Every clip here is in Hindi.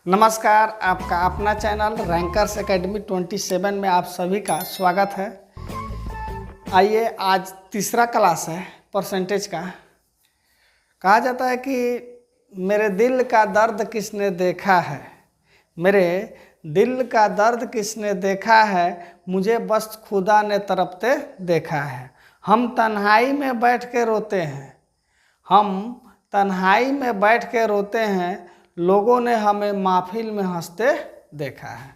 नमस्कार, आपका अपना चैनल रैंकर्स एकेडमी 27 में आप सभी का स्वागत है। आइए, आज तीसरा क्लास है परसेंटेज का। कहा जाता है कि मेरे दिल का दर्द किसने देखा है, मेरे दिल का दर्द किसने देखा है, मुझे बस खुदा ने तड़पते देखा है। हम तन्हाई में बैठ के रोते हैं, हम तन्हाई में बैठ के रोते हैं, लोगों ने हमें महफिल में हंसते देखा है।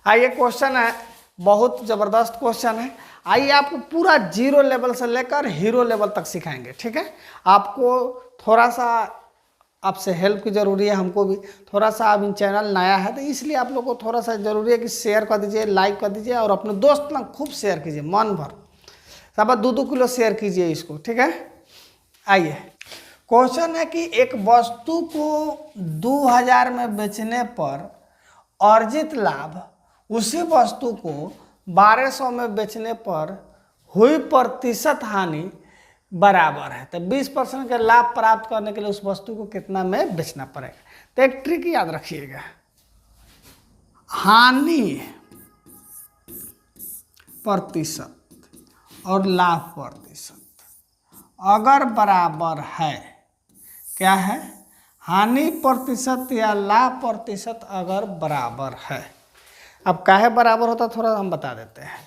आइए, क्वेश्चन है, बहुत ज़बरदस्त क्वेश्चन है। आइए, आपको पूरा जीरो लेवल से लेकर हीरो लेवल तक सिखाएंगे। ठीक है, आपको थोड़ा सा आपसे हेल्प की ज़रूरी है, हमको भी थोड़ा सा। अब इन चैनल नया है तो इसलिए आप लोगों को थोड़ा सा ज़रूरी है कि शेयर कर दीजिए, लाइक कर दीजिए और अपने दोस्त ना खूब शेयर कीजिए, मन भर सब 2-2 किलो शेयर कीजिए इसको। ठीक है, आइए, क्वेश्चन है कि एक वस्तु को 2000 में बेचने पर अर्जित लाभ उसी वस्तु को 1200 में बेचने पर हुई प्रतिशत हानि बराबर है। तो 20% का लाभ प्राप्त करने के लिए उस वस्तु को कितना में बेचना पड़ेगा। तो एक ट्रिक याद रखिएगा, हानि प्रतिशत और लाभ प्रतिशत अगर बराबर है, क्या है, हानि प्रतिशत या लाभ प्रतिशत अगर बराबर है। अब काहे बराबर होता थोड़ा हम बता देते हैं।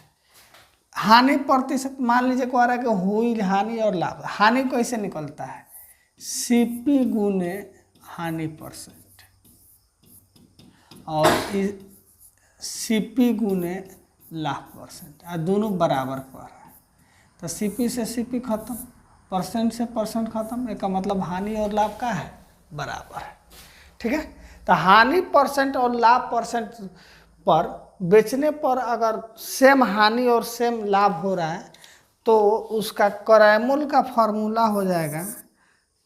हानि प्रतिशत मान लीजिए को आ रहा है कि हुई हानि और लाभ। हानि कैसे निकलता है, सीपी गुने हानि परसेंट और सीपी गुने लाभ परसेंट, और दोनों बराबर पर है। तो सीपी से सीपी खत्म, परसेंट से परसेंट खत्म, एक का मतलब हानि और लाभ का है बराबर है। ठीक है, तो हानि परसेंट और लाभ परसेंट पर बेचने पर अगर सेम हानि और सेम लाभ हो रहा है तो उसका क्रय मूल्य का फॉर्मूला हो जाएगा,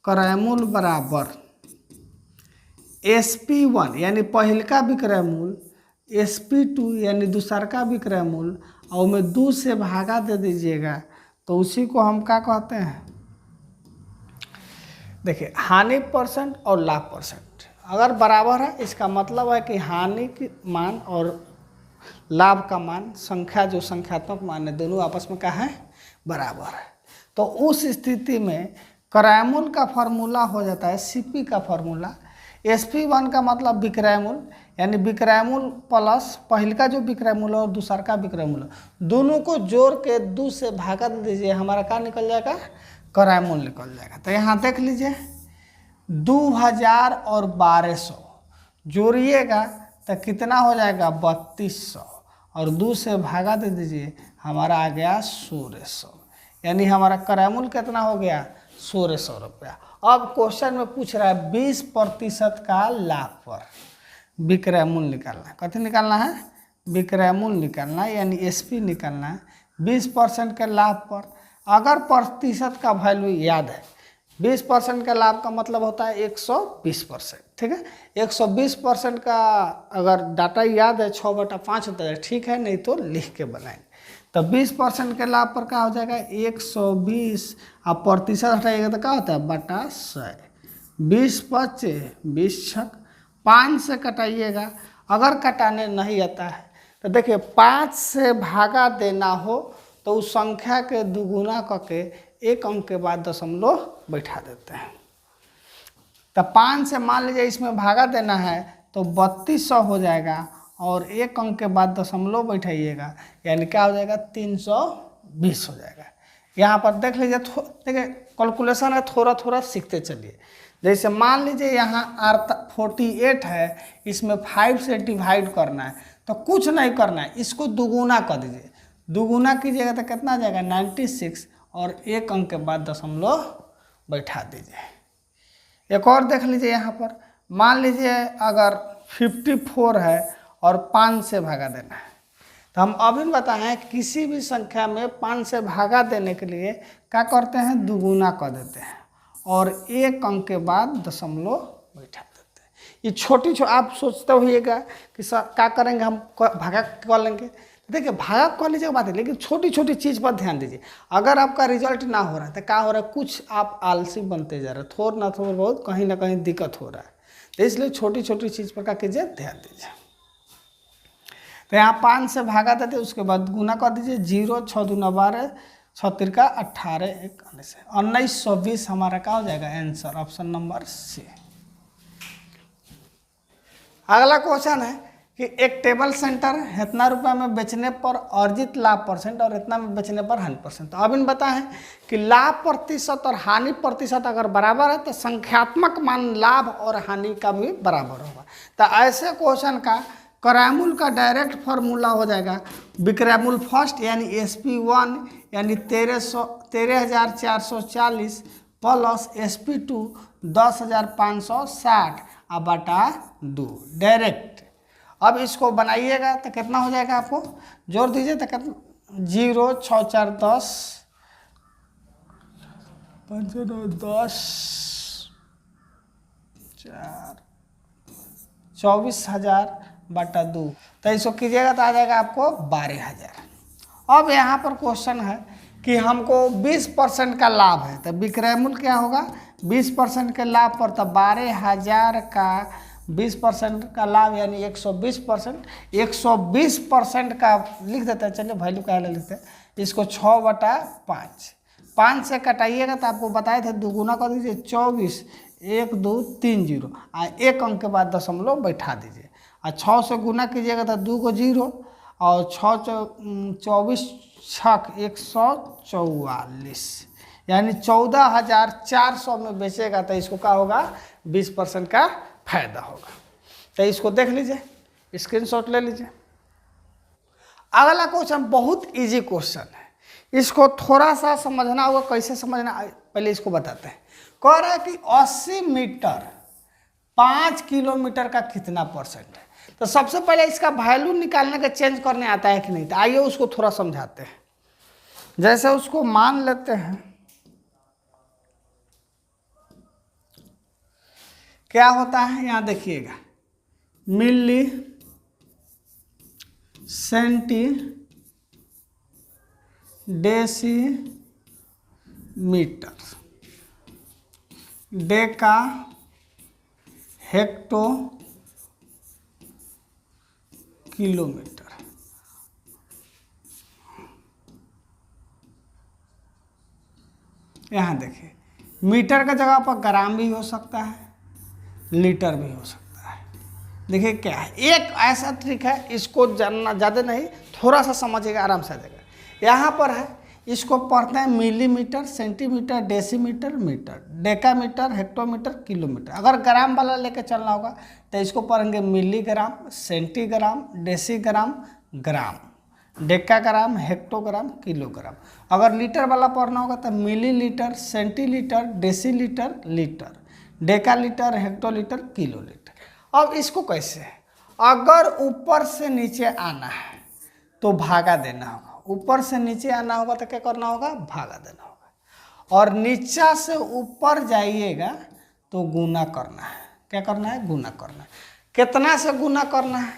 क्रय मूल्य बराबर SP1 यानी पहल का विक्रय मूल्य, SP2 यानी दूसर का विक्रय मूल्य, और में 2 से भागा दे दीजिएगा तो उसी को हम क्या कहते हैं। देखिए, हानि परसेंट और लाभ परसेंट अगर बराबर है, इसका मतलब है कि हानि की मान और लाभ का मान, संख्या जो संख्यात्मक मान है, दोनों आपस में क्या है, बराबर है। तो उस स्थिति में क्रय मूल्य का फॉर्मूला हो जाता है सीपी का फॉर्मूला। SP1 का मतलब विक्रय मूल्य, यानी विक्रय मूल्य प्लस पहल का जो विक्रय मूल्य और दूसर का विक्रय मूल्य, दोनों को जोड़ के 2 से भागा दीजिए, हमारा क्या निकल जाएगा, क्रय मूल्य निकल जाएगा। तो यहाँ देख लीजिए, 2000 और 1200 जोड़िएगा तो कितना हो जाएगा, 3200, और 2 से भागा दे दीजिए, हमारा आ गया 1600, यानी हमारा क्रय मूल्य कितना हो गया, 1600 रुपया। अब क्वेश्चन में पूछ रहा है 20% का लाभ पर विक्रय मूल्य निकालना है। कथी निकालना है, विक्रय मूल्य निकालना है, यानी SP निकालना है 20% के लाभ पर। अगर प्रतिशत का वैल्यू याद है, 20% का लाभ का मतलब होता है 120%। ठीक है, 120% का अगर डाटा याद है 6/5 होता है, ठीक है, नहीं तो लिख के बनाएंगे। तो 20% के लाभ पर क्या हो जाएगा, 120, अब प्रतिशत हटाइएगा तो क्या होता है, बटा 100। 20 बचे 20 छक, 5 से कटाइएगा। अगर कटाने नहीं आता है तो देखिए, 5 से भागा देना हो तो उस संख्या के दुगुना करके एक अंक के बाद दशमलव बैठा देते हैं। तो 5 से मान लीजिए इसमें भागा देना है तो 3200 हो जाएगा, और एक अंक के बाद दशमलव बैठाइएगा, यानी क्या हो जाएगा, 320 हो जाएगा। यहाँ पर देख लीजिए, देखिए कैलकुलेशन है, थोड़ा थोड़ा सीखते चलिए। जैसे मान लीजिए यहाँ 48 है, इसमें 5 से डिवाइड करना है, तो कुछ नहीं करना है, इसको दुगुना कर दीजिए। दुगुना कीजिएगा तो कितना आ जाएगा, 96, और एक अंक के बाद दशमलव बैठा दीजिए। एक और देख लीजिए, यहाँ पर मान लीजिए अगर 54 है और 5 से भागा देना है, तो हम अभी बताएं किसी भी संख्या में 5 से भागा देने के लिए क्या करते हैं, दुगुना कर देते हैं और एक अंक के बाद दशमलव बैठा देते हैं। ये छोटी आप सोचते होइएगा कि सर क्या करेंगे, हम भागा कर लेंगे। देखिए, भागा कर लीजिए बात है, लेकिन छोटी छोटी चीज़ पर ध्यान दीजिए। अगर आपका रिजल्ट ना हो रहा है तो क्या हो रहा है, कुछ आप आलसी बनते जा रहे हैं, थोड़ा ना थोड़ा बहुत कहीं ना कहीं दिक्कत हो रहा है। तो इसलिए छोटी छोटी चीज़ पर क्या कीजिए, ध्यान दीजिए। तो यहाँ 5 से भागा देते, उसके बाद गुना कर दीजिए, 0 6 दूना 12 6 तिरका 18 1 1920 हमारा क्या हो जाएगा आंसर, ऑप्शन नंबर सी। अगला क्वेश्चन है कि एक टेबल सेंटर इतना रुपये में बेचने पर अर्जित लाभ % और इतना में बेचने पर हानि %। तो अब इन बताएं कि लाभ प्रतिशत और हानि प्रतिशत अगर बराबर है तो संख्यात्मक मान लाभ और हानि का भी बराबर होगा। तो ऐसे क्वेश्चन का क्रयमूल्य का डायरेक्ट फार्मूला हो जाएगा विक्रयमूल्य फर्स्ट यानी SP1 यानी 13,440 प्लस SP2 10,560 बटा 2 डायरेक्ट। अब इसको बनाइएगा तो कितना हो जाएगा, आपको जोड़ दीजिए तो कितना, 0 6 4 10 5 9 10 4 24,000 बटा 2, तो इसको कीजिएगा तो आ जाएगा आपको 12,000। अब यहाँ पर क्वेश्चन है कि हमको 20% का लाभ है, तो विक्रय मूल्य क्या होगा 20% के लाभ पर, तो 12,000 का 20% का लाभ यानी 120%, 120% का लिख देते हैं। चलिए वैल्यू क्या लिखते हैं, इसको 6/5, 5 से कटाइएगा तो आपको बताए थे दुगुना कर दीजिए 24 1 2 3 0 एक अंक के बाद दशमलव बैठा दीजिए, 6 से गुना कीजिएगा तो 2 को 0 और 6 24 छक 144 यानी 14,400 में बेचेगा तो इसको क्या होगा 20% का फायदा होगा। तो इसको देख लीजिए, स्क्रीनशॉट ले लीजिए। अगला क्वेश्चन बहुत इजी क्वेश्चन है, इसको थोड़ा सा समझना होगा। कैसे समझना, पहले इसको बताते हैं। कह रहा है कि 80 मीटर 5 किलोमीटर का कितना % है। तो सबसे पहले इसका वैल्यू निकालने का चेंज करने आता है कि नहीं, तो आइए उसको थोड़ा समझाते हैं। जैसे उसको मान लेते हैं, क्या होता है यहाँ देखिएगा, milli centi deci metre deca hecto kilometre. यहाँ देखिए मीटर का जगह पर ग्राम भी हो सकता है, लीटर भी हो सकता है। देखिए क्या है, एक ऐसा ट्रिक है, इसको जानना ज़्यादा नहीं, थोड़ा सा समझिएगा आराम से आ जाएगा। यहाँ पर है, इसको पढ़ते हैं millimetre centimetre decimetre metre decametre hectometre kilometre. अगर ग्राम वाला लेके चलना होगा तो इसको पढ़ेंगे milligram centigram decigram gram decagram hectogram kilogram. अगर लीटर वाला पढ़ना होगा तो millilitre centilitre decilitre litre decalitre hectolitre kilolitre. अब इसको कैसे है, अगर ऊपर से नीचे आना है तो भागा देना होगा, ऊपर से नीचे आना होगा तो क्या करना होगा, भागा देना होगा, और नीचा से ऊपर जाइएगा तो गुना करना है। क्या करना है, गुना करना है। कितना से गुना करना है,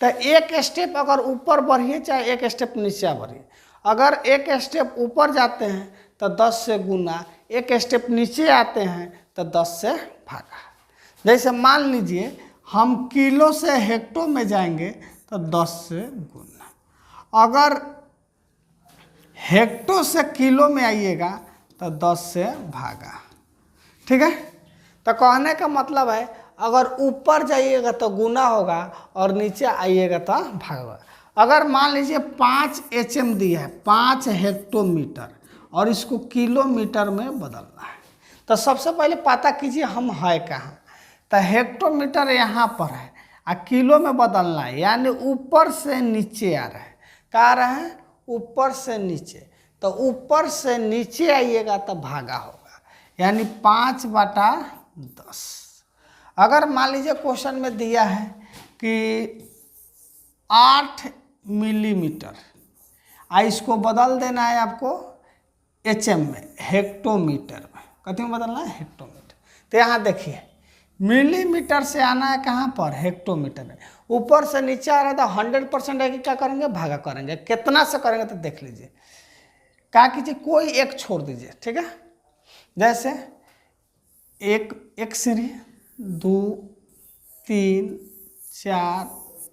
तो एक स्टेप अगर ऊपर बढ़िए चाहे एक स्टेप नीचे बढ़िए। अगर एक स्टेप ऊपर जाते हैं तो 10 से गुना, एक स्टेप नीचे आते हैं तो 10 से भागा। जैसे मान लीजिए हम किलो से हेक्टो में जाएंगे तो 10 से गुना, अगर हेक्टो से किलो में आइएगा तो 10 से भागा। ठीक है, तो कहने का मतलब है अगर ऊपर जाइएगा तो गुना होगा और नीचे आइएगा तो भागा। अगर मान लीजिए 5 HM दिया है, 5 हेक्टोमीटर, और इसको किलोमीटर में बदलना है, तो सबसे पहले पता कीजिए हम है कहाँ। तो हेक्टोमीटर यहाँ पर है और किलो में बदलना है, यानी ऊपर से नीचे आ रहा है। कहाँ आ रहा है, ऊपर से नीचे, तो ऊपर से नीचे आइएगा तो भागा होगा, यानी 5/10। अगर मान लीजिए क्वेश्चन में दिया है कि 8 मिलीमीटर, इसको बदल देना है आपको HM में, हेक्टोमीटर में। कथी में बदलना है, हेक्टोमीटर। तो यहाँ देखिए मिलीमीटर से आना है कहाँ पर, हेक्टोमीटर में। ऊपर से नीचे आ रहा है तो 100% है कि क्या करेंगे, भागा करेंगे। कितना से करेंगे तो देख लीजिए, क्या कीजिए कोई एक छोड़ दीजिए। ठीक है, जैसे एक सीढ़ी 2 3 4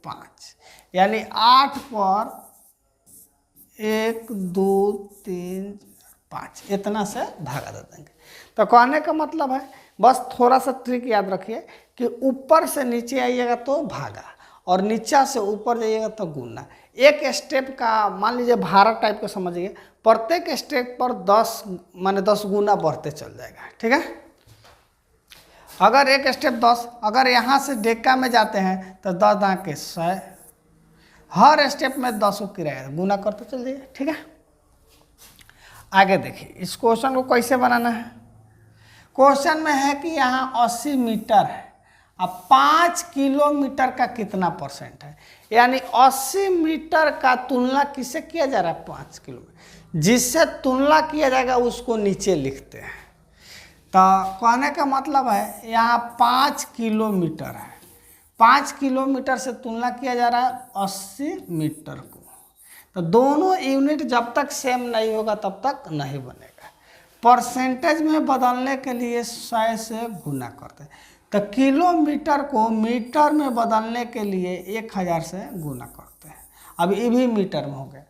5, यानी 8 पर 1 2 3 5 इतना से भागा दे देंगे। तो कहने का मतलब है, बस थोड़ा सा ट्रिक याद रखिए कि ऊपर से नीचे आइएगा तो भागा और नीचा से ऊपर जाइएगा तो गुना। एक स्टेप का मान लीजिए भारत टाइप का समझिए, प्रत्येक स्टेप पर 10 माने 10 गुना बढ़ते चल जाएगा। ठीक है, अगर एक स्टेप 10, अगर यहाँ से डेका में जाते हैं तो 10 दाँ के 100, हर स्टेप में 10 को किराया गुना करते चल जाइए। ठीक है, आगे देखिए इस क्वेश्चन को कैसे बनाना है। क्वेश्चन में है कि यहाँ 80 मीटर है, अब 5 किलोमीटर का कितना परसेंट है, यानी 80 मीटर का तुलना किससे किया जा रहा है, 5 किलोमीटर। जिससे तुलना किया जाएगा उसको नीचे लिखते हैं। तो कहने का मतलब है यहाँ 5 किलोमीटर है, 5 किलोमीटर से तुलना किया जा रहा है 80 मीटर को। तो दोनों यूनिट जब तक सेम नहीं होगा तब तक नहीं बनेगा। परसेंटेज में बदलने के लिए 100 से गुना करते हैं। तो किलोमीटर को मीटर में बदलने के लिए 1000 से गुना करते हैं। अब ये भी मीटर में हो गया,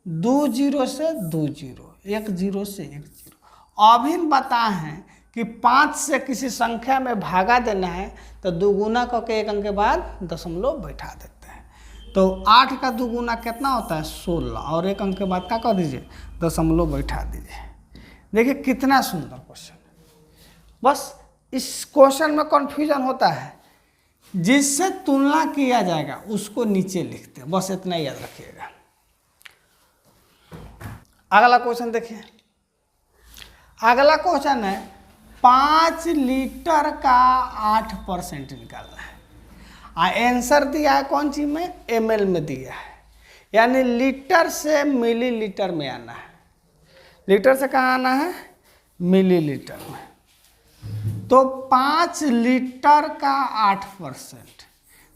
2 0 से 2 0, 1 0 से 1 0। अभी बता हैं कि 5 से किसी संख्या में भागा देना है तो 2 गुना करके 1 अंक के बाद दशमलव बैठा देते हैं। तो 8 का 2 गुना कितना होता है, 16, और 1 अंक के बाद क्या कर दीजिए, दशमलव बैठा दीजिए। देखिए कितना सुंदर क्वेश्चन। बस इस क्वेश्चन में कन्फ्यूजन होता है, जिससे तुलना किया जाएगा उसको नीचे लिखते हैं, बस इतना याद रखिएगा। अगला क्वेश्चन देखिए, अगला क्वेश्चन है 5 लीटर का 8% निकालना है। आंसर दिया है कौन सी में, ml में दिया है, यानी लीटर से मिलीलीटर में आना है। लीटर से कहाँ आना है, मिलीलीटर में। तो 5 लीटर का 8%,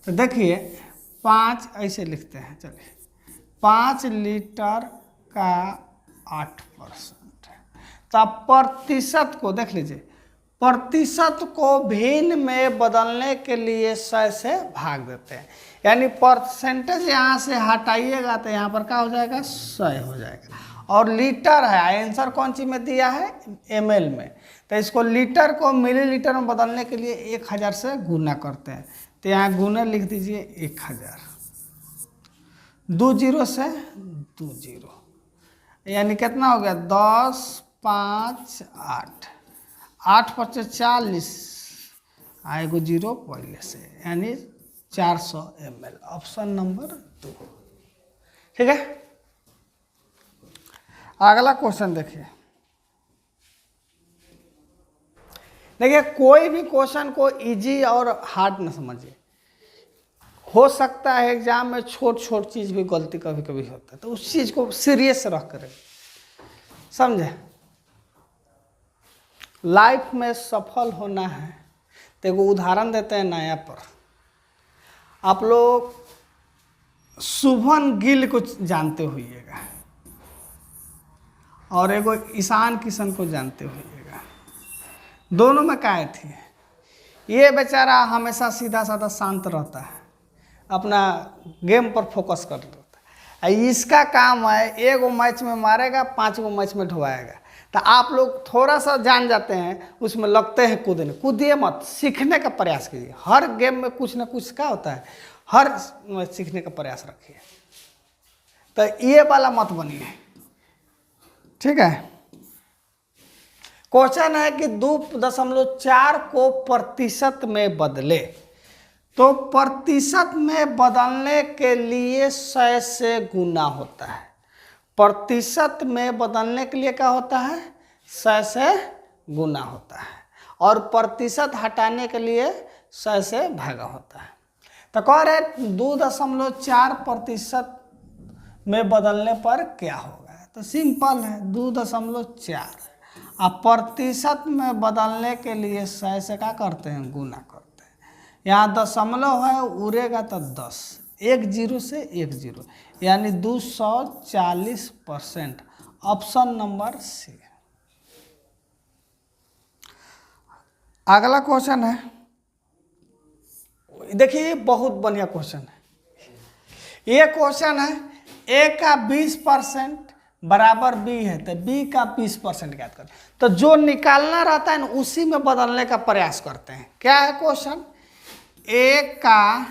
तो देखिए 5 ऐसे लिखते हैं, चलिए 5 लीटर का 8%। तो प्रतिशत को देख लीजिए, प्रतिशत को भिन्न में बदलने के लिए 100 से भाग देते हैं, यानी परसेंटेज यहाँ से हटाइएगा तो यहाँ पर क्या हो जाएगा, 100 हो जाएगा। और लीटर है, आंसर कौन सी में दिया है, ml में। तो इसको लीटर को मिलीलीटर में बदलने के लिए 1000 से गुना करते हैं। तो यहाँ गुना लिख दीजिए 1000, 2 0 से 2 0, यानी कितना हो गया, 10 5 8, 8 5 40, आएगो 0 पहले से, यानी 400 ml, ऑप्शन नंबर 2। ठीक है, अगला क्वेश्चन देखिए। देखिए कोई भी क्वेश्चन को इजी और हार्ड न समझिए, हो सकता है एग्जाम में छोट छोट चीज़ भी गलती कभी कभी होता है, तो उस चीज़ को सीरियस रख कर समझे। लाइफ में सफल होना है तो एगो उदाहरण देते हैं नया पर। आप लोग शुभन गिल को जानते होइएगा और एगो ईशान किशन को जानते होइएगा। दोनों में काय थी, ये बेचारा हमेशा सीधा साधा शांत रहता है, अपना गेम पर फोकस कर लेता है। इसका काम है एगो मैच में मारेगा, 5 गो मैच में ढुआएगा। तो आप लोग थोड़ा सा जान जाते हैं, उसमें लगते हैं कूदने, कूदिए मत, सीखने का प्रयास कीजिए। हर गेम में कुछ ना कुछ क्या होता है, हर सीखने का प्रयास रखिए। तो ये वाला मत बनिए, ठीक है। क्वेश्चन है कि 2.4 को प्रतिशत में बदले, तो प्रतिशत में बदलने के लिए 100 से गुना होता है। प्रतिशत में बदलने के लिए क्या होता है, 100 से गुना होता है, और प्रतिशत हटाने के लिए 100 से भागा होता है। तो कह रहे 2.4% में बदलने पर क्या होगा, तो सिंपल है 2.4, अब प्रतिशत में बदलने के लिए 100 से क्या करते हैं, गुना करते हैं। यहाँ दशमलव है, उड़ेगा तो 10, 1 0 से 1 0, यानी 240%, ऑप्शन नंबर सी। अगला क्वेश्चन है, देखिए बहुत बढ़िया क्वेश्चन है। ये क्वेश्चन है ए का 20% बराबर बी है तो बी का 20% ज्ञात कर। तो जो निकालना रहता है ना उसी में बदलने का प्रयास करते हैं। क्या है क्वेश्चन? ए का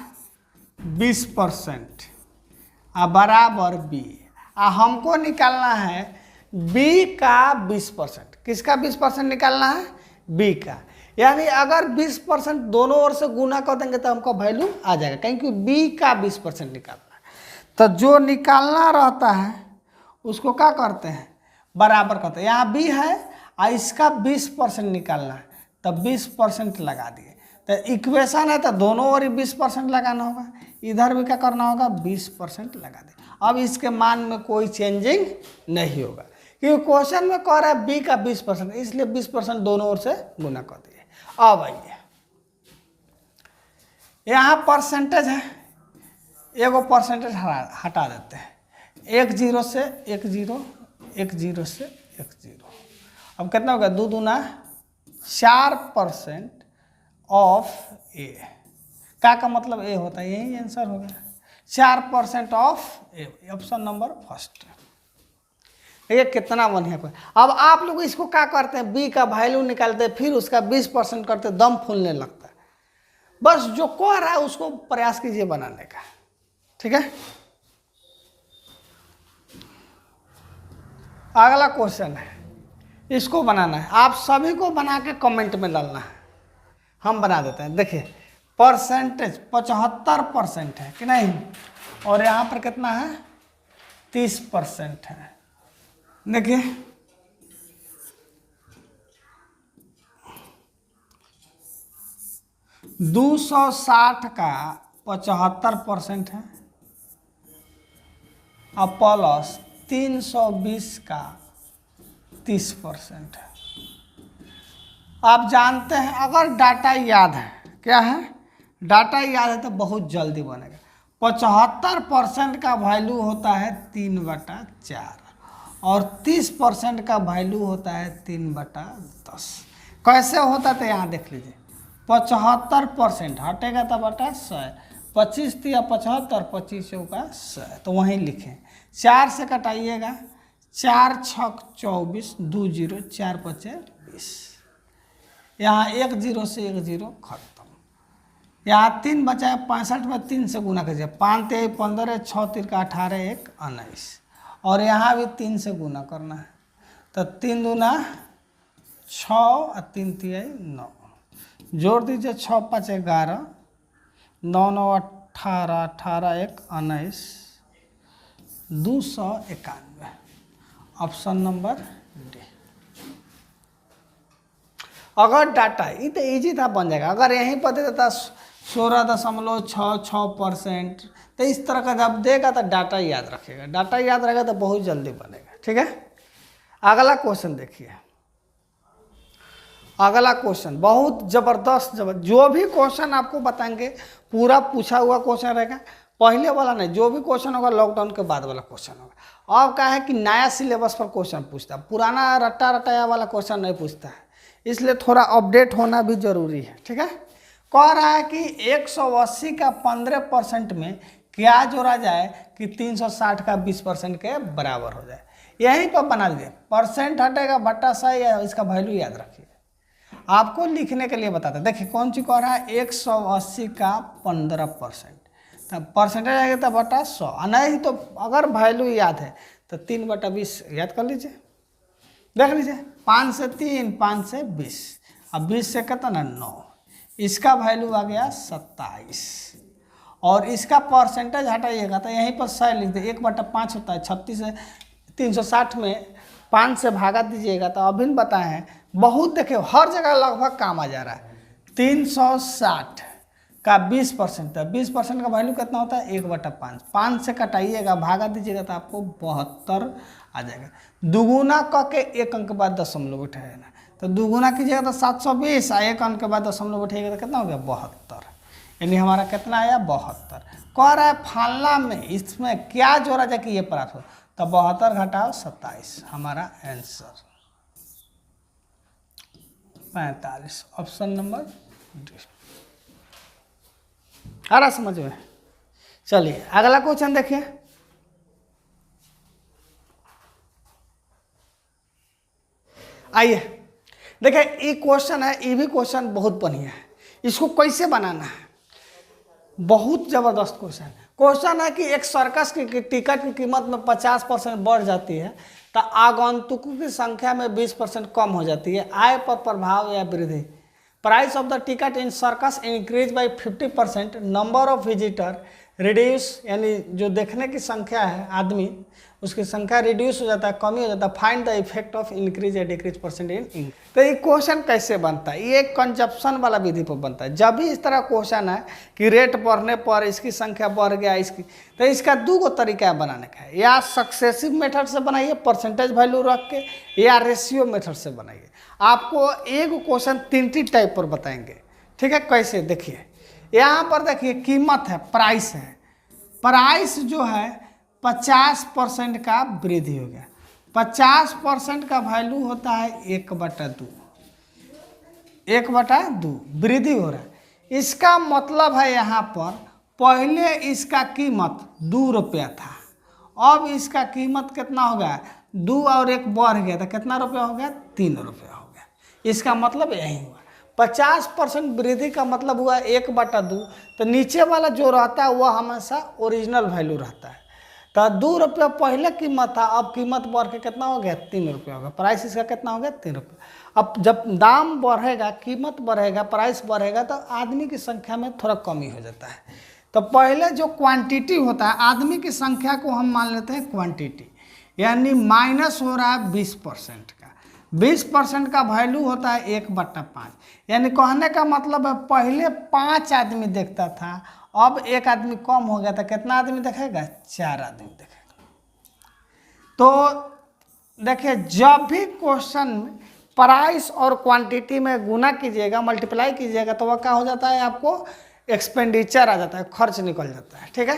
20% बराबर बी, हमको निकालना है बी का 20%। किसका 20% निकालना है? बी का। यानी अगर 20% दोनों ओर से गुना कर देंगे तो हमको वैल्यू आ जाएगा, क्योंकि बी का 20% निकालना है। तो जो निकालना रहता है उसको क्या करते हैं? बराबर करते हैं। यहाँ बी है और इसका 20% निकालना है तो 20% लगा दिए। तो इक्वेशन है तो दोनों ओर ही 20% लगाना होगा, इधर भी क्या करना होगा? 20% लगा दे। अब इसके मान में कोई चेंजिंग नहीं होगा, क्योंकि क्वेश्चन में कह रहा है बी का 20%, इसलिए 20% दोनों ओर से गुना कर दिए। अब आइए, यहाँ परसेंटेज है, एगो परसेंटेज हटा देते हैं। 1 0 से 1 0, 1 0 से 1 0। अब कितना होगा? 2 दूना 4% ऑफ ए। का मतलब ए होता है, यही आंसर हो गया। 4% of A, option number first. ये कितना बढ़िया कोई। अब आप लोग इसको क्या करते हैं? बी का वैल्यू निकालते फिर उसका 20% करते, दम फूलने लगता है। बस जो कह रहा है उसको प्रयास कीजिए बनाने का, ठीक है। अगला क्वेश्चन है, इसको बनाना है। आप सभी को बना के कमेंट में डालना है, हम बना देते हैं। देखिए परसेंटेज 75% है कि नहीं, और यहाँ पर कितना है? 30% है। देखिए 260 का 75% है और प्लस 320 का 30% है। आप जानते हैं अगर डाटा याद है, क्या है? डाटा याद है तो बहुत जल्दी बनेगा। 75% का वैल्यू होता है 3/4 और 30% का वैल्यू होता है 3/10। कैसे होता है तो यहाँ देख लीजिए। 75% हटेगा तो बटा 100, 25 या 75, 25 चौका 100, तो वहीं लिखें। 4 से कटाइएगा, 4 6 24, 2 0, 4 5 20। यहाँ 1 0 से 1 0 खत्म। यहाँ 3 बचा है, 65 में 3 से गुना कीजिए। 5 3 15, 6 3 18, 1 19, और यहाँ भी 3 से गुना करना है। तो 3 दूना 6 और 3 3 9, जोड़ दीजिए। 6 5 11, 9 9 18, 18 1 19, 291। Option number D. अगर डाटा ये तो ईजी था, बन जाएगा। अगर यहीं पर दे देता 16.66%, तो इस तरह का जब देगा तो डाटा याद रखेगा। डाटा याद रहेगा तो बहुत जल्दी बनेगा, ठीक है। अगला क्वेश्चन देखिए। अगला क्वेश्चन बहुत जबरदस्त जो भी क्वेश्चन आपको बताएंगे पूरा पूछा हुआ क्वेश्चन रहेगा। पहले वाला नहीं, जो भी क्वेश्चन होगा लॉकडाउन के बाद वाला क्वेश्चन होगा। अब क्या है कि नया सिलेबस पर क्वेश्चन पूछता है, पुराना रट्टा रटाया वाला क्वेश्चन नहीं पूछता है, इसलिए थोड़ा अपडेट होना भी जरूरी है, ठीक है। कह रहा है कि 180 का 15% में क्या जोड़ा जाए कि 360 का 20% के बराबर हो जाए। यहीं पर बना लीजिए, परसेंट हटेगा बट्टा 100, या इसका वैल्यू याद रखिए। आपको लिखने के लिए बताते हैं। देखिए कौन सी कह रहा है? 180 का 15%, तब परसेंटेज आएगा तो बटा 100, नहीं तो अगर वैल्यू याद है तो 3/20 याद कर लीजिए। देख लीजिए 5 से 3, 5 से 20, अब 20 से कितना? 9, इसका वैल्यू आ गया 27, और इसका परसेंटेज हटाइएगा तो यहीं पर 100 लिख दे। 1/5 होता है 36 है। 360 में 5 से भागा दीजिएगा तो अभी बताए हैं बहुत, देखिए हर जगह लगभग काम आ जा रहा है। 360 का 20% है, 20% का वैल्यू कितना होता है? 1/5। 5 से कटाइएगा, भागा दीजिएगा तो आपको 72 आ जाएगा। दुगुना करके 1 अंक के बाद दशमलव उठाएगा, तो दुगुना कीजिएगा तो 720, और 1 अंक के बाद दशमलव उठाइएगा तो कितना हो गया? 72। यानी हमारा कितना आया? 72। कह रहा है फालना में इसमें क्या जोड़ा जाए कि ये प्राप्त हो, तो 72 घटाओ 27, हमारा आंसर 45। Option number D. आ रहा समझ में? चलिए अगला क्वेश्चन देखिए। आइए देखिए, ये क्वेश्चन है, ये भी क्वेश्चन बहुत बढ़िया है। इसको कैसे बनाना है, बहुत जबरदस्त क्वेश्चन। क्वेश्चन है कि एक सर्कस की टिकट की कीमत में 50% बढ़ जाती है तो आगंतुकों की संख्या में 20% कम हो जाती है। आय पर प्रभाव या वृद्धि। Price of the ticket in circus increase by 50%, number of visitor reduce, यानी जो देखने की संख्या है आदमी, उसकी संख्या रिड्यूस हो जाता है, कमी हो जाता है। Find the effect of increase या डिक्रीज परसेंट इन इंक्रीज। तो ये क्वेश्चन कैसे बनता है, ये कंजप्शन वाला विधि पर बनता है। जब भी इस तरह क्वेश्चन है कि रेट बढ़ने पर इसकी संख्या बढ़ गया, इसकी, तो इसका दो गो तरीका है बनाने का है। या सक्सेसिव मेथड से बनाइए परसेंटेज वैल्यू रख के, या रेशियो मेथड से बनाइए। आपको एक क्वेश्चन तीन टाइप पर बताएंगे, ठीक है? कैसे देखिए, यहाँ पर देखिए कीमत है, प्राइस है। प्राइस जो है 50% का वृद्धि हो गया। 50% का वैल्यू होता है 1/2, 1/2 वृद्धि हो रहा है। इसका मतलब है यहाँ पर पहले इसका कीमत 2 रुपया था, अब इसका कीमत कितना हो गया, 2 और 1 बढ़ गया तो कितना रुपया हो गया, 3 रुपया हो गया। इसका मतलब यही हुआ। 50% वृद्धि का मतलब हुआ 1/2, तो नीचे वाला जो रहता है वह हमेशा ओरिजिनल वैल्यू रहता है। तो 2 रुपया पहले कीमत था, अब कीमत बढ़ के कितना हो गया, 3 रुपया हो गया। प्राइस इसका कितना हो गया, 3 रुपया। अब जब दाम बढ़ेगा, कीमत बढ़ेगा, प्राइस बढ़ेगा, तो आदमी की संख्या में थोड़ा कमी हो जाता है। तो पहले जो क्वांटिटी होता है, आदमी की संख्या को हम मान लेते हैं क्वांटिटी, यानी माइनस हो रहा है 20% का। 20% का वैल्यू होता है 1/5, यानी कहने का मतलब है पहले 5 आदमी देखता था, अब 1 आदमी कम हो गया, तो कितना आदमी देखेगा, 4 आदमी देखेगा। तो देखिए, जब भी क्वेश्चन में प्राइस और क्वांटिटी में गुना कीजिएगा, मल्टीप्लाई कीजिएगा, तो वह क्या हो जाता है, आपको एक्सपेंडिचर आ जाता है, खर्च निकल जाता है, ठीक है?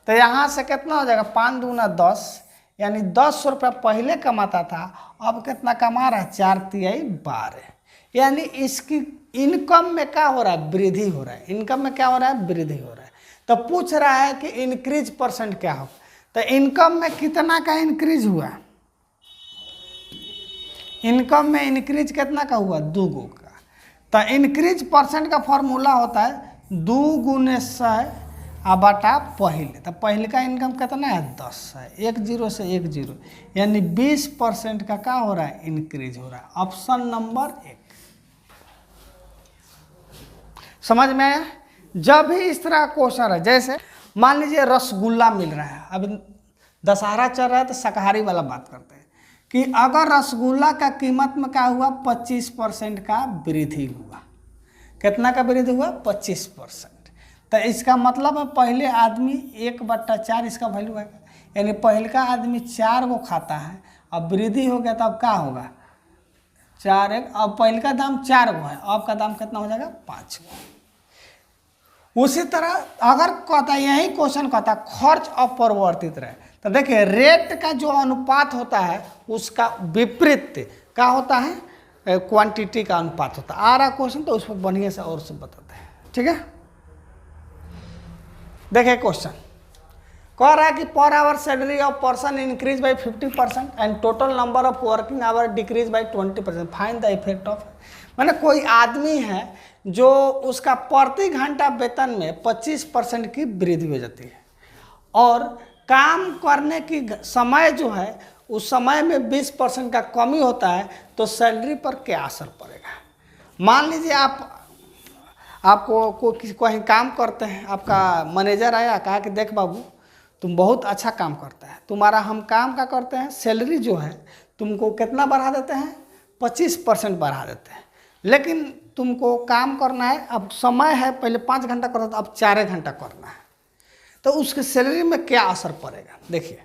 तो यहाँ से कितना हो जाएगा, 5 दूना 10, यानी 10 रुपया पहले कमाता था, अब कितना कमा रहा है, 4 तिहाई 12, यानी इसकी इनकम में क्या हो रहा है, वृद्धि हो रहा है। इनकम में क्या हो रहा है, वृद्धि हो रहा है। तो पूछ रहा है कि इंक्रीज परसेंट क्या हो, तो इनकम में कितना का इंक्रीज हुआ, इनकम में इंक्रीज कितना का हुआ, 2 का। तो इंक्रीज परसेंट का फॉर्मूला होता है 2 × 100 बटा पहले। तो पहले का इनकम कितना है, 10 है, 1 0 से 1 0, यानी 20% का क्या हो रहा है, इंक्रीज हो रहा है। Option number 1। समझ में आया? जब भी इस तरह क्वेश्चन है, जैसे मान लीजिए रसगुल्ला मिल रहा है, अब दशहरा चल रहा है तो शाकाहारी वाला बात करते हैं कि अगर रसगुल्ला का कीमत में क्या हुआ, 25% का वृद्धि हुआ। कितना का वृद्धि हुआ, 25%। तो इसका मतलब है पहले आदमी 1/4 इसका वैल्यू है, यानी पहले का आदमी 4 को खाता है, अब वृद्धि हो गया तो अब क्या होगा, 4 1, अब पहले का दाम 4 को है, अब का दाम कितना हो जाएगा, 5 को। उसी तरह अगर कहता है, यही क्वेश्चन कहता है खर्च अपरिवर्तित रहे, तो देखिए रेट का जो अनुपात होता है उसका विपरीत क्या होता है, क्वांटिटी का अनुपात होता है। आ रहा क्वेश्चन तो उस पर बढ़िया से और सब बताते हैं, ठीक है? देखिए क्वेश्चन कह रहा है कि per hour salary of person increase by 50% and total number of working hour decrease by 20%। Find the effect of, मैंने कोई आदमी है जो उसका प्रति घंटा वेतन में 25% की वृद्धि हो जाती है, और काम करने की समय जो है उस समय में 20% का कमी होता है, तो सैलरी पर क्या असर पड़ेगा। मान लीजिए आपको कहीं काम करते हैं, आपका मैनेजर आया, कहा कि देख बाबू तुम बहुत अच्छा काम करता है, तुम्हारा हम काम का करते हैं, सैलरी जो है तुमको कितना बढ़ा देते हैं, 25% बढ़ा देते हैं, लेकिन तुमको काम करना है, अब समय है पहले 5 घंटा करता था, अब 4 घंटा करना है, तो उसके सैलरी में क्या असर पड़ेगा। देखिए,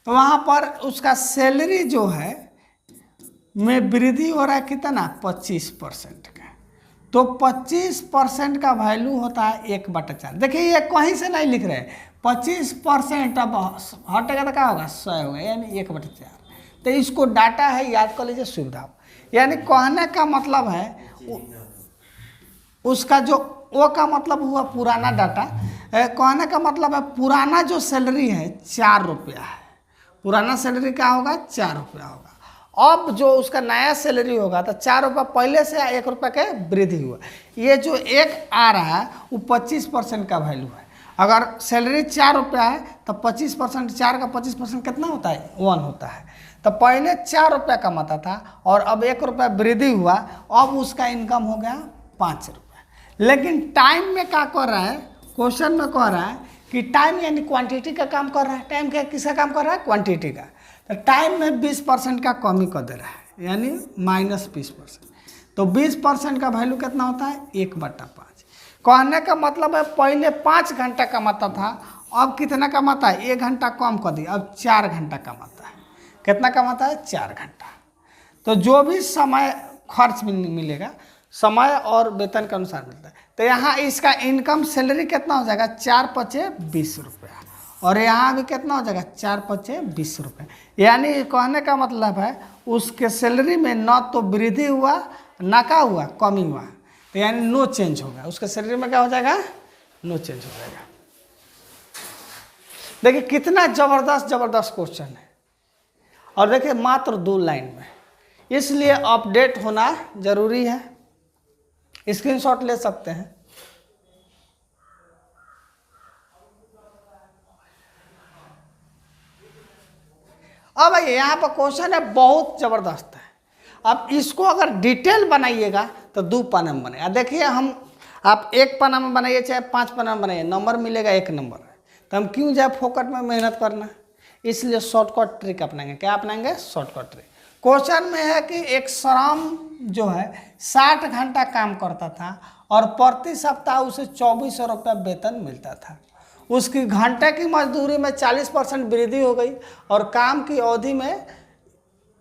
तो वहाँ पर उसका सैलरी जो है में वृद्धि हो रहा है कितना, 25% का। तो 25% का वैल्यू होता है 1/4। देखिए ये कहीं से नहीं लिख रहे, 25% अब हटेगा तो क्या होगा, 100 होगा, यानी 1/4। तो इसको डाटा है, याद कर लीजिए, सुविधा। यानी कहने का मतलब है उसका जो वो का मतलब हुआ पुराना डाटा। कहने का मतलब है पुराना जो सैलरी है 4 रुपया है, पुराना सैलरी क्या होगा 4 रुपया होगा। अब जो उसका नया सैलरी होगा तो 4 रुपया पहले से 1 रुपया के वृद्धि हुआ। ये जो एक आ रहा है वो 25% का वैल्यू है। अगर सैलरी 4 रुपया है तो 25%, 4 का 25% कितना होता है 1 होता है। तो पहले 4 रुपया कमाता था और अब 1 रुपया वृद्धि हुआ, अब उसका इनकम हो गया 5 रुपया। लेकिन टाइम में क्या कर रहा है, क्वेश्चन में कह रहा है कि टाइम यानी क्वांटिटी का काम कर रहा है। टाइम का किसका काम कर रहा है, क्वांटिटी का। तो टाइम में 20% का कमी कर दे रहा है, यानी -20%। तो 20% का वैल्यू कितना होता है 1/5। कहने का मतलब है पहले 5 घंटा कमाता था, अब कितना कमाता है 1 घंटा कम कर दिया, अब 4 घंटा कमाता है। कितना कमाता है 4 घंटा। तो जो भी समय खर्च मिलेगा समय और वेतन के अनुसार मिलता है। तो यहाँ इसका इनकम सैलरी कितना हो जाएगा 4 पचे 20 रुपया, और यहाँ भी कितना हो जाएगा 4 पचे 20 रुपये। यानी कहने का मतलब है उसके सैलरी में न तो वृद्धि हुआ ना का हुआ कमी हुआ, तो यानी नो चेंज होगा। उसके सैलरी में क्या हो जाएगा नो चेंज हो जाएगा। देखिए कितना जबरदस्त क्वेश्चन है, और देखिए मात्र 2 लाइन में, इसलिए अपडेट होना जरूरी है। स्क्रीनशॉट ले सकते हैं। अब यहाँ पर क्वेश्चन है बहुत जबरदस्त है। अब इसको अगर डिटेल बनाइएगा तो 2 पन्ना में बनेगा। देखिए आप 1 पन्ना में बनाइए चाहे 5 पन्ना में बनाइए, नंबर मिलेगा 1 नंबर। तो हम क्यों जाए फोकट में मेहनत करना, इसलिए शॉर्टकट ट्रिक अपनाएंगे। क्या अपनाएंगे शॉर्टकट ट्रिक। क्वेश्चन में है कि एक श्रम जो है 60 घंटा काम करता था और प्रति सप्ताह उसे 2400 रुपया वेतन मिलता था। उसकी घंटे की मजदूरी में 40% वृद्धि हो गई और काम की अवधि में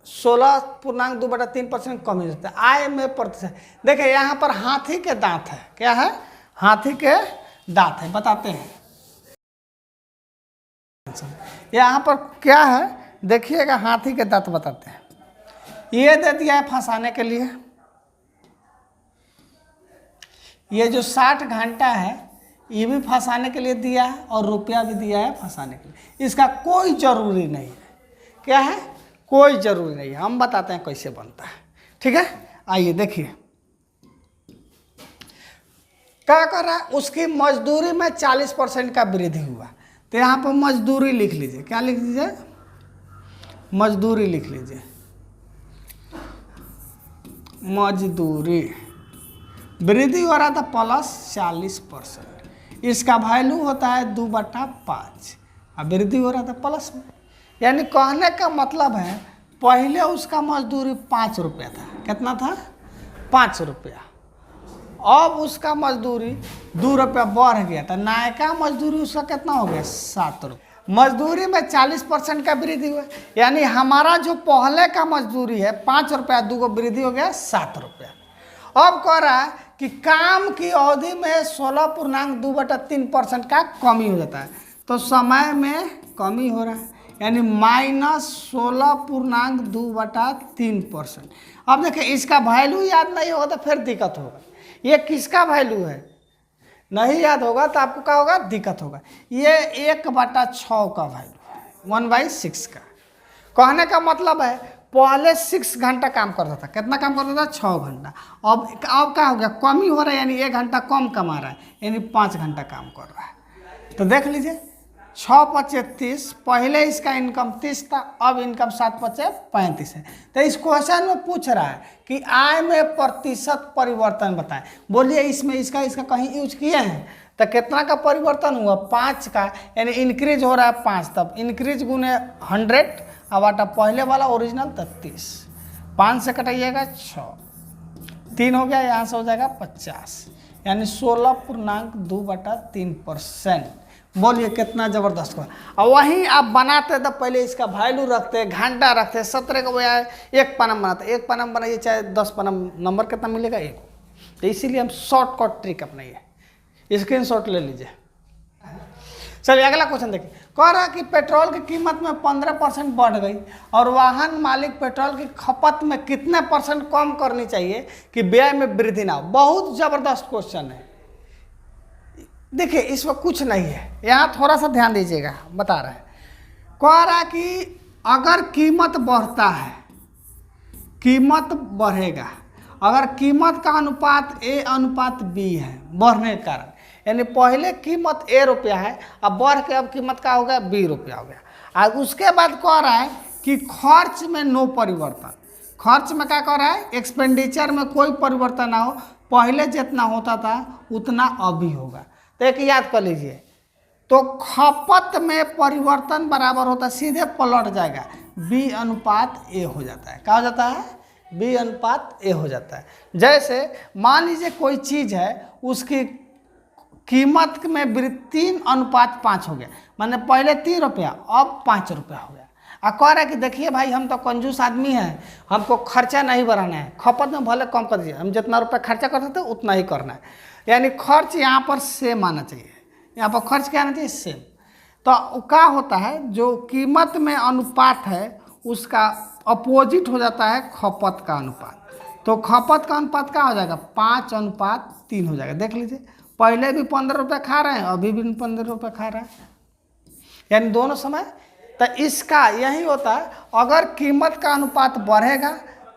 16.2/3% कमी होता है। आय में प्रतिशत देखिए यहाँ पर हाथी के दांत है। क्या है हाथी के दांत है, बताते हैं। यहाँ पर क्या है देखिएगा, हाथी के दांत बताते हैं। ये दे दिया है फंसाने के लिए, ये जो 60 घंटा है ये भी फंसाने के लिए दिया है और रुपया भी दिया है फंसाने के लिए। इसका कोई जरूरी नहीं है। क्या है कोई जरूरी नहीं है, हम बताते हैं कैसे बनता है। ठीक है, आइए देखिए क्या कर रहा है। उसकी मजदूरी में 40% का वृद्धि हुआ, तो यहाँ पर मजदूरी लिख लीजिए। क्या लिख लीजिए मजदूरी लिख लीजिए। मजदूरी वृद्धि हो रहा था +40%। इसका वैल्यू होता है 2/5, अब वृद्धि हो रहा था प्लस में। यानी कहने का मतलब है पहले उसका मजदूरी 5 रुपया था। कितना था 5 रुपया। अब उसका मजदूरी 2 रुपया बढ़ गया था। नायका मजदूरी उसका कितना हो गया 7 रुपया। मजदूरी में 40% का वृद्धि हुआ, यानी हमारा जो पहले का मजदूरी है 5 रुपया, 2 को वृद्धि हो गया 7 रुपया। अब कह रहा है कि काम की अवधि में 16.2/3% का कमी हो जाता है, तो समय में कमी हो रहा है, यानी -16.2/3%। अब देखिए इसका वैल्यू याद नहीं होगा तो फिर दिक्कत होगा। ये किसका वैल्यू है नहीं याद होगा तो आपको क्या होगा दिक्कत होगा। ये 1/6 का वैल्यू है, 1/6 का। कहने का मतलब है पहले 6 घंटा काम करता था। कितना काम करता था 6 घंटा। अब क्या हो गया कमी हो रहा है, यानी 1 घंटा कम कमा रहा है, यानी 5 घंटा काम कर रहा है। तो देख लीजिए 6 पचे 30, पहले इसका इनकम 30 था, अब इनकम 7 पचे 35 है। तो इस क्वेश्चन में पूछ रहा है कि आय में प्रतिशत परिवर्तन बताएं। बोलिए इसमें इसका कहीं यूज किए हैं तो कितना का परिवर्तन हुआ 5 का, यानी इंक्रीज हो रहा है 5, तब इंक्रीज गुने 100 अब आटा पहले वाला ओरिजिनल 30, 5 से कटाइएगा 6, 3 हो गया, यहाँ से हो जाएगा 50, यानी 16.2/3%। बोलिए कितना जबरदस्त हुआ। और वहीं आप बनाते तो पहले इसका वैल्यू रखते, घंटा रखते, 17 का बजाय 1 पन्ना बनाते। 1 पन्ना बनाइए चाहे 10 पन्ना, नंबर कितना मिलेगा 1। तो इसीलिए हम शॉर्टकट ट्रिक अपनाइए। स्क्रीनशॉट ले लीजिए। चलिए अगला क्वेश्चन देखिए। कह रहा है कि पेट्रोल की कीमत में 15% बढ़ गई और वाहन मालिक पेट्रोल की खपत में कितने % कम करनी चाहिए कि व्यय में वृद्धि ना हो। बहुत जबरदस्त क्वेश्चन है। देखिए इसमें कुछ नहीं है, यहाँ थोड़ा सा ध्यान दीजिएगा, बता रहे हैं। कह रहा है कि अगर कीमत बढ़ता है, कीमत बढ़ेगा, अगर कीमत का अनुपात A अनुपात B है बढ़ने के कारण, यानी पहले कीमत A रुपया है, अब बढ़ के अब कीमत का हो गया B रुपया हो गया। और उसके बाद कह रहा है कि खर्च में नो परिवर्तन, खर्च में क्या कह रहा है, एक्सपेंडिचर में कोई परिवर्तन ना हो, पहले जितना होता था उतना अभी होगा। तो एक याद कर लीजिए, तो खपत में परिवर्तन बराबर होता है, सीधे पलट जाएगा, B अनुपात A हो जाता है। क्या हो जाता है, B अनुपात A हो जाता है। जैसे मान लीजिए कोई चीज़ है, उसकी कीमत में वृद्धि 3:5 हो गया, माने पहले 3 रुपया अब 5 रुपया हो गया। और कह रहा है कि देखिए भाई हम तो कंजूस आदमी हैं, हमको खर्चा नहीं बढ़ाना है, खपत में भले कम कर दीजिए, हम जितना रुपया खर्चा करते थे उतना ही करना है। यानी खर्च यहाँ पर सेम आना चाहिए, यहाँ पर खर्च क्या आना चाहिए, सेम। तो क्या होता है, जो कीमत में अनुपात है उसका अपोजिट हो जाता है खपत का अनुपात। तो खपत का अनुपात क्या हो जाएगा, 5:3 हो जाएगा। देख लीजिए, पहले भी 15 रुपये खा रहे हैं, अभी भी 15 रुपये खा रहे हैं, यानी दोनों समय। तो इसका यही होता है, अगर कीमत का अनुपात बढ़ेगा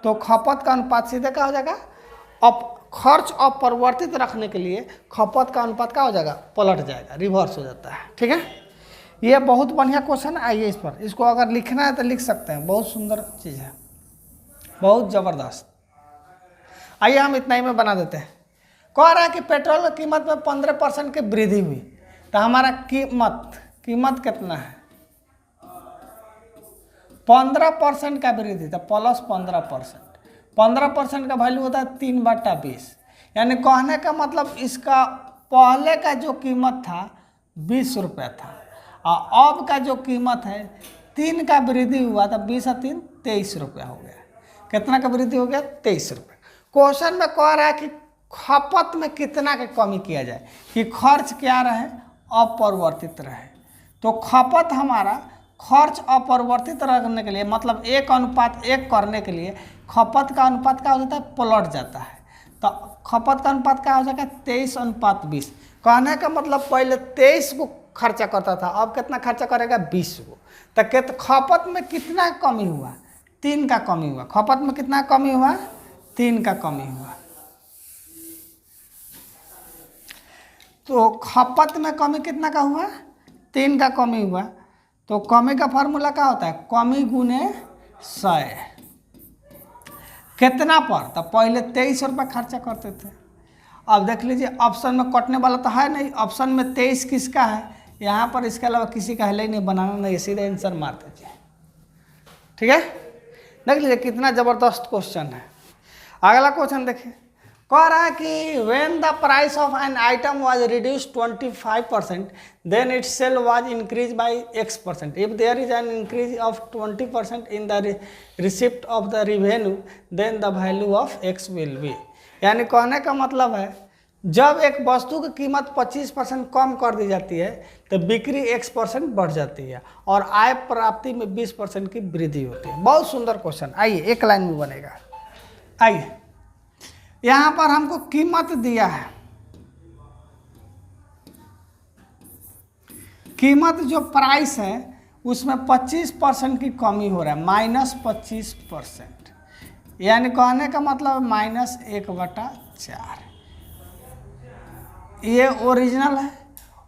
तो खपत का अनुपात सीधे क्या हो जाएगा, अब खर्च अपरिवर्तित रखने के लिए खपत का अनुपात क्या हो जाएगा, पलट जाएगा, रिवर्स हो जाता है। ठीक है, ये बहुत बढ़िया क्वेश्चन है। आइए इस पर, इसको अगर लिखना है तो लिख सकते हैं, बहुत सुंदर चीज़ है, बहुत ज़बरदस्त। आइए हम इतना ही में बना देते हैं। कह रहा है कि पेट्रोल की कीमत में 15% की वृद्धि हुई, तो हमारा कीमत कितना है, 15% का वृद्धि, तो प्लस 15%, 15% का वैल्यू होता है 3/20। यानी कहने का मतलब इसका पहले का जो कीमत था 20 रुपया था, और अब का जो कीमत है 3 का वृद्धि हुआ था, 20 और 3 23 रुपया हो गया। कितना का वृद्धि हो गया, 23 रुपये। क्वेश्चन में कह रहा है कि खपत में कितना की कमी किया जाए कि खर्च क्या रहे, अपरिवर्तित रहे। तो खपत हमारा खर्च अपरिवर्तित रखने के लिए, मतलब 1:1 करने के लिए खपत का अनुपात क्या हो जाता है, पलट जाता है। तो खपत का अनुपात क्या हो जाएगा, 23:20। कहने का मतलब पहले 23 को खर्चा करता था, अब कितना खर्चा करेगा, 20 को। तो खपत में कितना कमी हुआ, 3 का कमी हुआ। खपत में कितना कमी हुआ, 3 का कमी हुआ। तो खपत में कमी कितना का हुआ, 3 का कमी हुआ। तो कमी का फार्मूला क्या होता है, कमी गुने 100। कितना पर, तो पहले 23 रुपये खर्चा करते थे। अब देख लीजिए ऑप्शन में कटने वाला तो है नहीं, ऑप्शन में 23 किसका है, यहाँ पर इसके अलावा किसी का है ही नहीं, बनाना नहीं, सीधे आंसर मार दीजिए। ठीक है, देख लीजिए कितना ज़बरदस्त क्वेश्चन है। अगला क्वेश्चन देखिए, कह रहा है कि when the price of an item was reduced 25%, then its sale was increase by X%। If there is an increase of 20% in the receipt of the revenue, then the value of X will be. यानी कहने का मतलब है, जब एक वस्तु की कीमत 25% कम कर दी जाती है तो बिक्री X% बढ़ जाती है, और आय प्राप्ति में 20% की वृद्धि होती है। बहुत सुंदर क्वेश्चन। आइए एक लाइन में बनेगा। आइए, यहाँ पर हमको कीमत दिया है, कीमत जो प्राइस है उसमें 25% की कमी हो रहा है, -25%। यानी कहने का मतलब -1/4। ये ओरिजिनल है,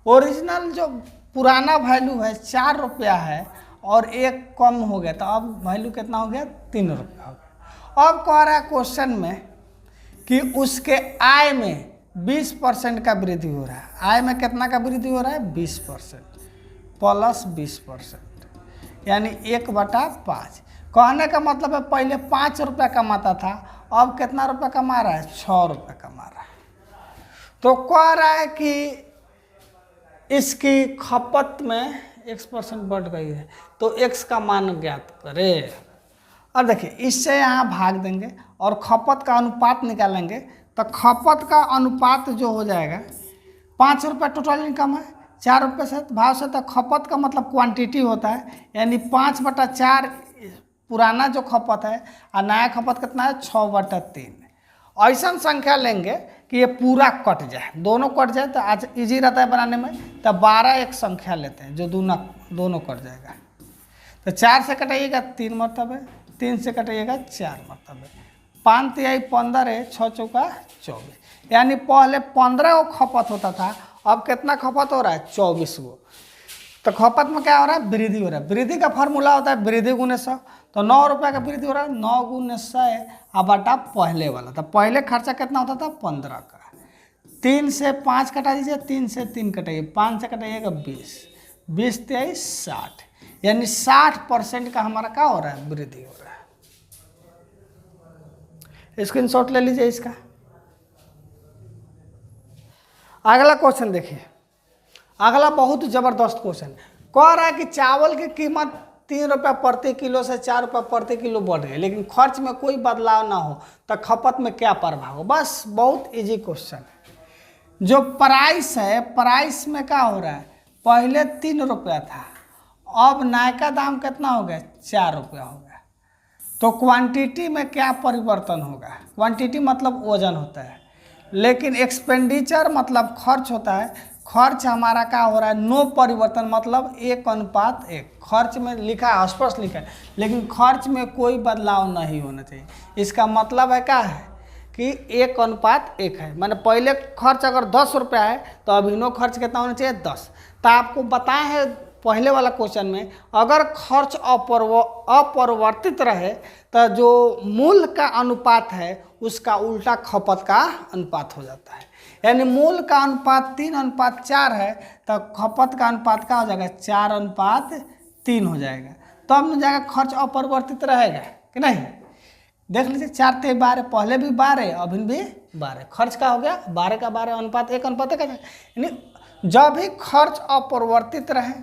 ओरिजिनल जो पुराना वैल्यू है 4 रुपया है, और 1 कम हो गया, तो अब वैल्यू कितना हो गया, 3 रुपया हो गया। अब कह रहा है क्वेश्चन में कि उसके आय में 20% का वृद्धि हो रहा है। आय में कितना का वृद्धि हो रहा है, 20% प्लस 20%, यानी 1/5। कहने का मतलब है पहले 5 रुपया कमाता था, अब कितना रुपया कमा रहा है, 6 रुपया कमा रहा है। तो कह रहा है कि इसकी खपत में X% बढ़ गई है, तो X का मान ज्ञात करें। अब देखिए, इससे यहाँ भाग देंगे और खपत का अनुपात निकालेंगे, तो खपत का अनुपात जो हो जाएगा, 5 रुपये टोटल इनकम है, 4 रुपये से भाव से, तो खपत का मतलब क्वांटिटी होता है, यानी 5/4 पुराना जो खपत है, और नया खपत कितना है, 6/3। ऐसा संख्या लेंगे कि ये पूरा कट जाए, दोनों कट जाए तो आज इजी रहता है बनाने में। तो 12 एक संख्या लेते हैं जो दोनों कट जाएगा। तो 4 से कटाइएगा 3 मरतबे, 3 से कटाइएगा 4 मरतबे, 5 तिहाई 15, 6 चौका 24। यानी पहले 15 को खपत होता था, अब कितना खपत हो रहा है? 24 गो। तो खपत में क्या हो रहा है? वृद्धि हो रहा है। वृद्धि का फॉर्मूला होता है वृद्धि गुने 100। तो 9 रुपये का वृद्धि हो रहा है, 9 गुने 100 अब बटा पहले वाला। तो पहले खर्चा कितना होता था? 15 का। 3 से 5 कटा दीजिए, 3 से 3 कटाइए, 5 से कटाइएगा 20, 20 तिहाई 60, यानी 60% का हमारा क्या हो रहा है? वृद्धि हो रहा है। स्क्रीनशॉट ले लीजिए इसका। अगला क्वेश्चन देखिए, अगला बहुत जबरदस्त क्वेश्चन कह रहा है कि चावल की कीमत 3 रुपये प्रति किलो से 4 रुपये प्रति किलो बढ़ रही है, लेकिन खर्च में कोई बदलाव ना हो तो खपत में क्या प्रभाव हो? बस बहुत इजी क्वेश्चन है। जो प्राइस है, प्राइस में क्या हो रहा है? पहले 3 रुपया था, अब नया दाम कितना हो गया? 4 रुपया हो गया। तो क्वांटिटी में क्या परिवर्तन होगा? क्वांटिटी मतलब वजन होता है, लेकिन एक्सपेंडिचर मतलब खर्च होता है। खर्च हमारा क्या हो रहा है? नो परिवर्तन, मतलब 1:1। खर्च में लिखा है, स्पष्ट लिखा है, लेकिन खर्च में कोई बदलाव नहीं होना चाहिए। इसका मतलब है क्या है कि 1:1 है। माने पहले खर्च अगर 10 रुपया है तो अभिनव खर्च कितना होना चाहिए? 10। तो आपको बताए हैं पहले वाला क्वेश्चन में, अगर खर्च अपरिवर्तित रहे तो जो मूल का अनुपात है उसका उल्टा खपत का अनुपात हो जाता है। यानी मूल का अनुपात 3:4 है तो खपत का अनुपात क्या हो जाएगा? 4:3 हो जाएगा। तो अब जाएगा खर्च अपरिवर्तित रहेगा कि नहीं? देख लीजिए, 4 तिहाई 12, पहले भी 12, अभी भी 12, खर्च का हो गया 12 का 12 अनुपात 1:1 का। यानी जब भी खर्च अपरिवर्तित रहे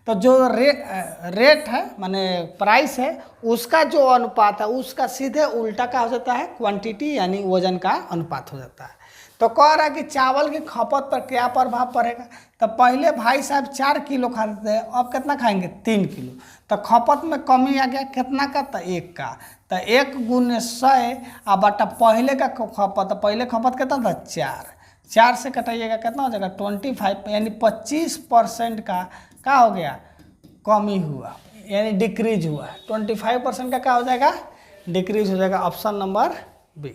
तो जो रेट है माने प्राइस है उसका जो अनुपात है उसका सीधे उल्टा का हो जाता है क्वांटिटी यानी वजन का अनुपात हो जाता है। तो कह रहा है कि चावल की खपत पर क्या प्रभाव पड़ेगा? तो पहले भाई साहब 4 किलो खाते थे, अब कितना खाएंगे? 3 किलो। तो खपत में कमी आ गया, कितना का? तो 1 का। तो 1 गुने 100 अब बटा पहले का खपत, पहले खपत कितना था? 4। 4 से कटाइएगा कितना हो जाएगा? 25, यानी 25% का क्या हो गया? कमी हुआ, यानी डिक्रीज हुआ। 25% का क्या हो जाएगा? डिक्रीज हो जाएगा। Option number B.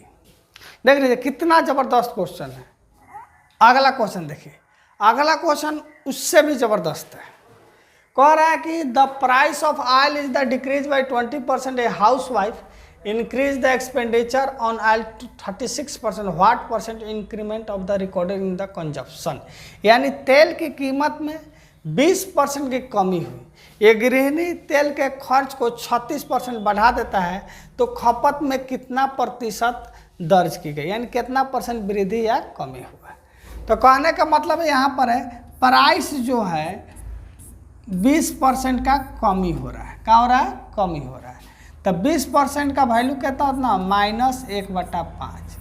देख लीजिए कितना जबरदस्त क्वेश्चन है। अगला क्वेश्चन देखिए, अगला क्वेश्चन उससे भी जबरदस्त है। कह रहा है कि the price of oil is the decrease by 20%, a house wife increase the expenditure on oil to 36%, what percent increment of the recorded in the consumption? यानी तेल की कीमत में 20% की कमी हुई। ये गृहिणी तेल के खर्च को 36% बढ़ा देता है तो खपत में कितना प्रतिशत दर्ज की गई, यानी कितना % वृद्धि या कमी हुआ। तो कहने का मतलब यहाँ पर है प्राइस जो है 20% का कमी हो रहा है। क्या हो रहा है? कमी हो रहा है। तो 20% का वैल्यू कितना होता है? -1/5,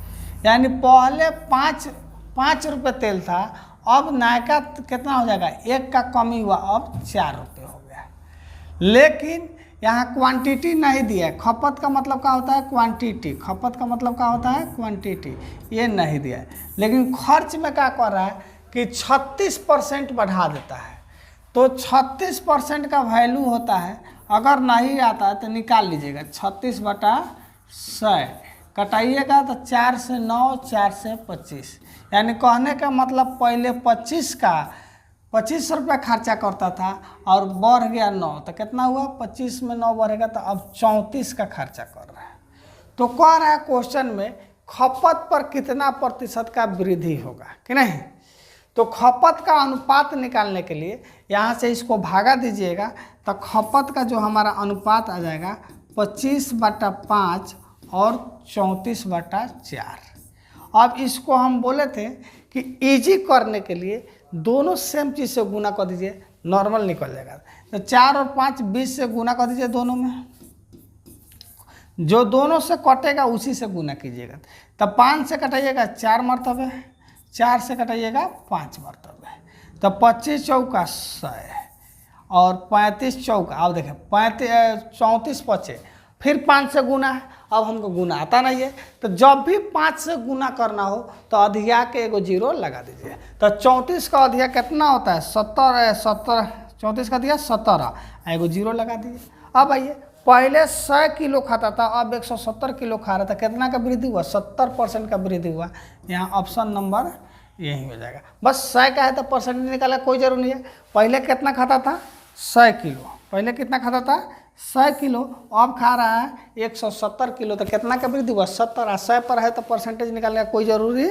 यानी पहले 5 रुपये तेल था, अब नायका कितना हो जाएगा? 1 का कमी हुआ, अब 4 रुपये हो गया। लेकिन यहाँ क्वांटिटी नहीं दिया है। खपत का मतलब क्या होता है? क्वांटिटी। खपत का मतलब क्या होता है? क्वांटिटी। ये नहीं दिया है। लेकिन खर्च में क्या कर रहा है कि 36% बढ़ा देता है। तो 36% का वैल्यू होता है, अगर नहीं आता है तो निकाल लीजिएगा। 36/100 कटाइएगा तो 4 से 9, 4 से 25, यानी कहने का मतलब पहले 25 रुपये खर्चा करता था और बढ़ गया 9, तो कितना हुआ? 25 में 9 बढ़ेगा तो अब 34 का खर्चा कर रहा है। तो कह रहा है क्वेश्चन में खपत पर कितना प्रतिशत का वृद्धि होगा कि नहीं? तो खपत का अनुपात निकालने के लिए यहाँ से इसको भागा दीजिएगा तो खपत का जो हमारा अनुपात आ जाएगा 25/5 और 34/4। अब इसको हम बोले थे कि इजी करने के लिए दोनों सेम चीज़ से गुना कर दीजिए, नॉर्मल निकल जाएगा। तो 4 और 5 20 से गुना कर दीजिए, दोनों में जो दोनों से कटेगा उसी से गुना कीजिएगा। तो 5 से कटाइएगा 4 मरतबे, 4 से कटाइएगा 5 मरतबे, तो 25 चौका 100 और 35 चौका, अब देखें 34 बचे, फिर 5 से गुना है अब हमको गुना आता नहीं है, तो जब भी 5 से गुना करना हो तो अधिया के एगो जीरो लगा दीजिए। तो 34 का अधिया कितना होता है 70, 34 का अधिया 17, एगो जीरो लगा दीजिए। अब आइए, पहले 100 किलो खाता था, अब 170 किलो खा रहा था, कितना का वृद्धि हुआ 70% का वृद्धि हुआ। यहाँ ऑप्शन नंबर यही हो जाएगा। बस 100 का है तो परसेंटेज निकालना कोई जरूरी नहीं है। पहले कितना खाता था 100 किलो, पहले कितना खाता था 100 किलो, अब खा रहा है 170 किलो, तो कितना का वृद्धि हुआ 70। 100 पर है तो परसेंटेज निकालने का कोई ज़रूरी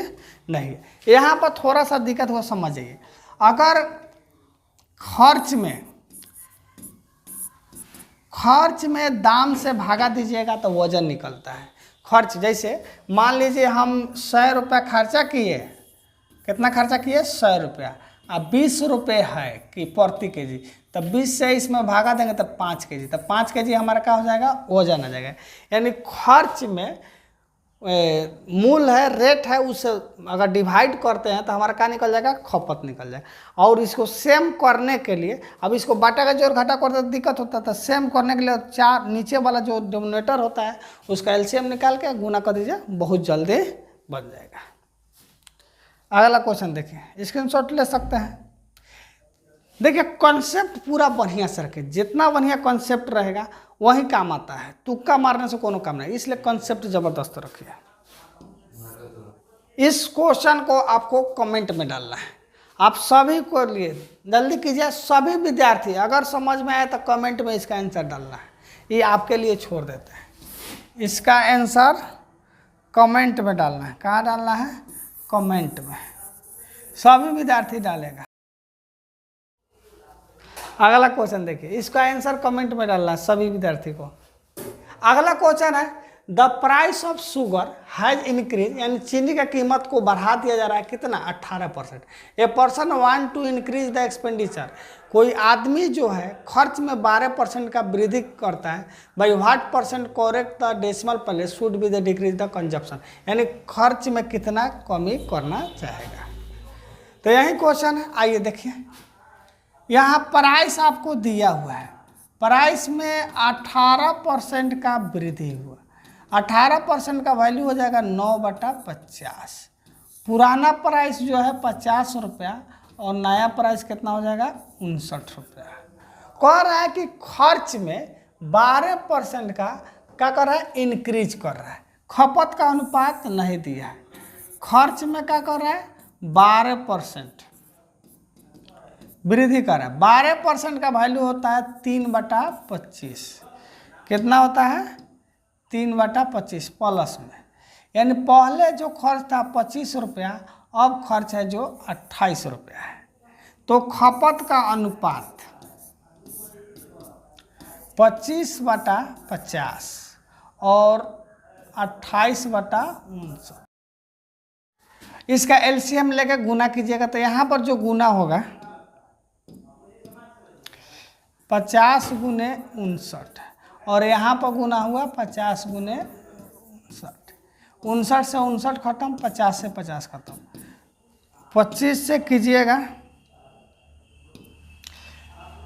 नहीं है। यहाँ पर थोड़ा सा दिक्कत हुआ, समझिए। अगर खर्च में दाम से भागा दीजिएगा तो वजन निकलता है। खर्च जैसे मान लीजिए हम 100 रुपया खर्चा किए, कितना खर्चा किए 100 रुपया, अब 20 रुपये है कि प्रति केजी, तब 20 से इसमें भागा देंगे तब 5 केजी, तब 5 केजी हमारा क्या हो जाएगा वजन आ जाएगा। यानी खर्च में मूल है, रेट है, उससे अगर डिवाइड करते हैं तो हमारा क्या निकल जाएगा खपत निकल जाएगा। और इसको सेम करने के लिए, अब इसको बाटा का जोड़ घटा करते तो दिक्कत होता था, सेम करने के लिए 4 नीचे वाला जो डिनोमिनेटर होता है उसका एलसीएम निकाल के गुना कर दीजिए, बहुत जल्दी बन जाएगा। अगला क्वेश्चन देखिए, स्क्रीनशॉट ले सकते हैं। देखिए कॉन्सेप्ट पूरा बढ़िया से रखे, जितना बढ़िया कॉन्सेप्ट रहेगा वही काम आता है, तुक्का मारने से कोनो काम नहीं, इसलिए कॉन्सेप्ट जबरदस्त रखिए। इस क्वेश्चन को आपको कमेंट में डालना है, आप सभी को लिए जल्दी कीजिए। सभी विद्यार्थी अगर समझ में आए तो कमेंट में इसका आंसर डालना है, ये आपके लिए छोड़ देते हैं। इसका आंसर कमेंट में डालना है, कहाँ डालना है कमेंट में, सभी विद्यार्थी डालेगा। अगला क्वेश्चन देखिए, इसका आंसर कमेंट में डालना है सभी विद्यार्थी को। अगला क्वेश्चन है the price of sugar has increase, यानी चीनी का कीमत को बढ़ा दिया जा रहा है कितना 18%। A person want to increase the expenditure, कोई आदमी जो है खर्च में 12% का वृद्धि करता है। By what percent correct the decimal place should be the decrease the consumption, यानी खर्च में कितना कमी करना चाहेगा। तो यही क्वेश्चन है, आइए देखिए। यहाँ प्राइस आपको दिया हुआ है, प्राइस में 18% का वृद्धि हुआ, 18% का वैल्यू हो जाएगा 9/50। पुराना प्राइस जो है 50 रुपया और नया प्राइस कितना हो जाएगा 59 रुपया। कह रहा है कि खर्च में 12% का क्या कर रहा है इंक्रीज कर रहा है, खपत का अनुपात नहीं दिया है। खर्च में क्या कर रहा है 12% वृद्धि कर रहा है। 12% का वैल्यू होता है 3/25, कितना होता है 3/25 प्लस में, यानी पहले जो खर्च था 25 रुपया, अब खर्च है जो 28 रुपया है। तो खपत का अनुपात 25/50 और 28/59, इसका एलसीएम लेके गुना कीजिएगा तो यहाँ पर जो गुना होगा 50 गुने 59 और यहाँ पर गुना हुआ 50 गुने 59, 59 से 59 खत्म, 50 से 50 खत्म, 25 से कीजिएगा,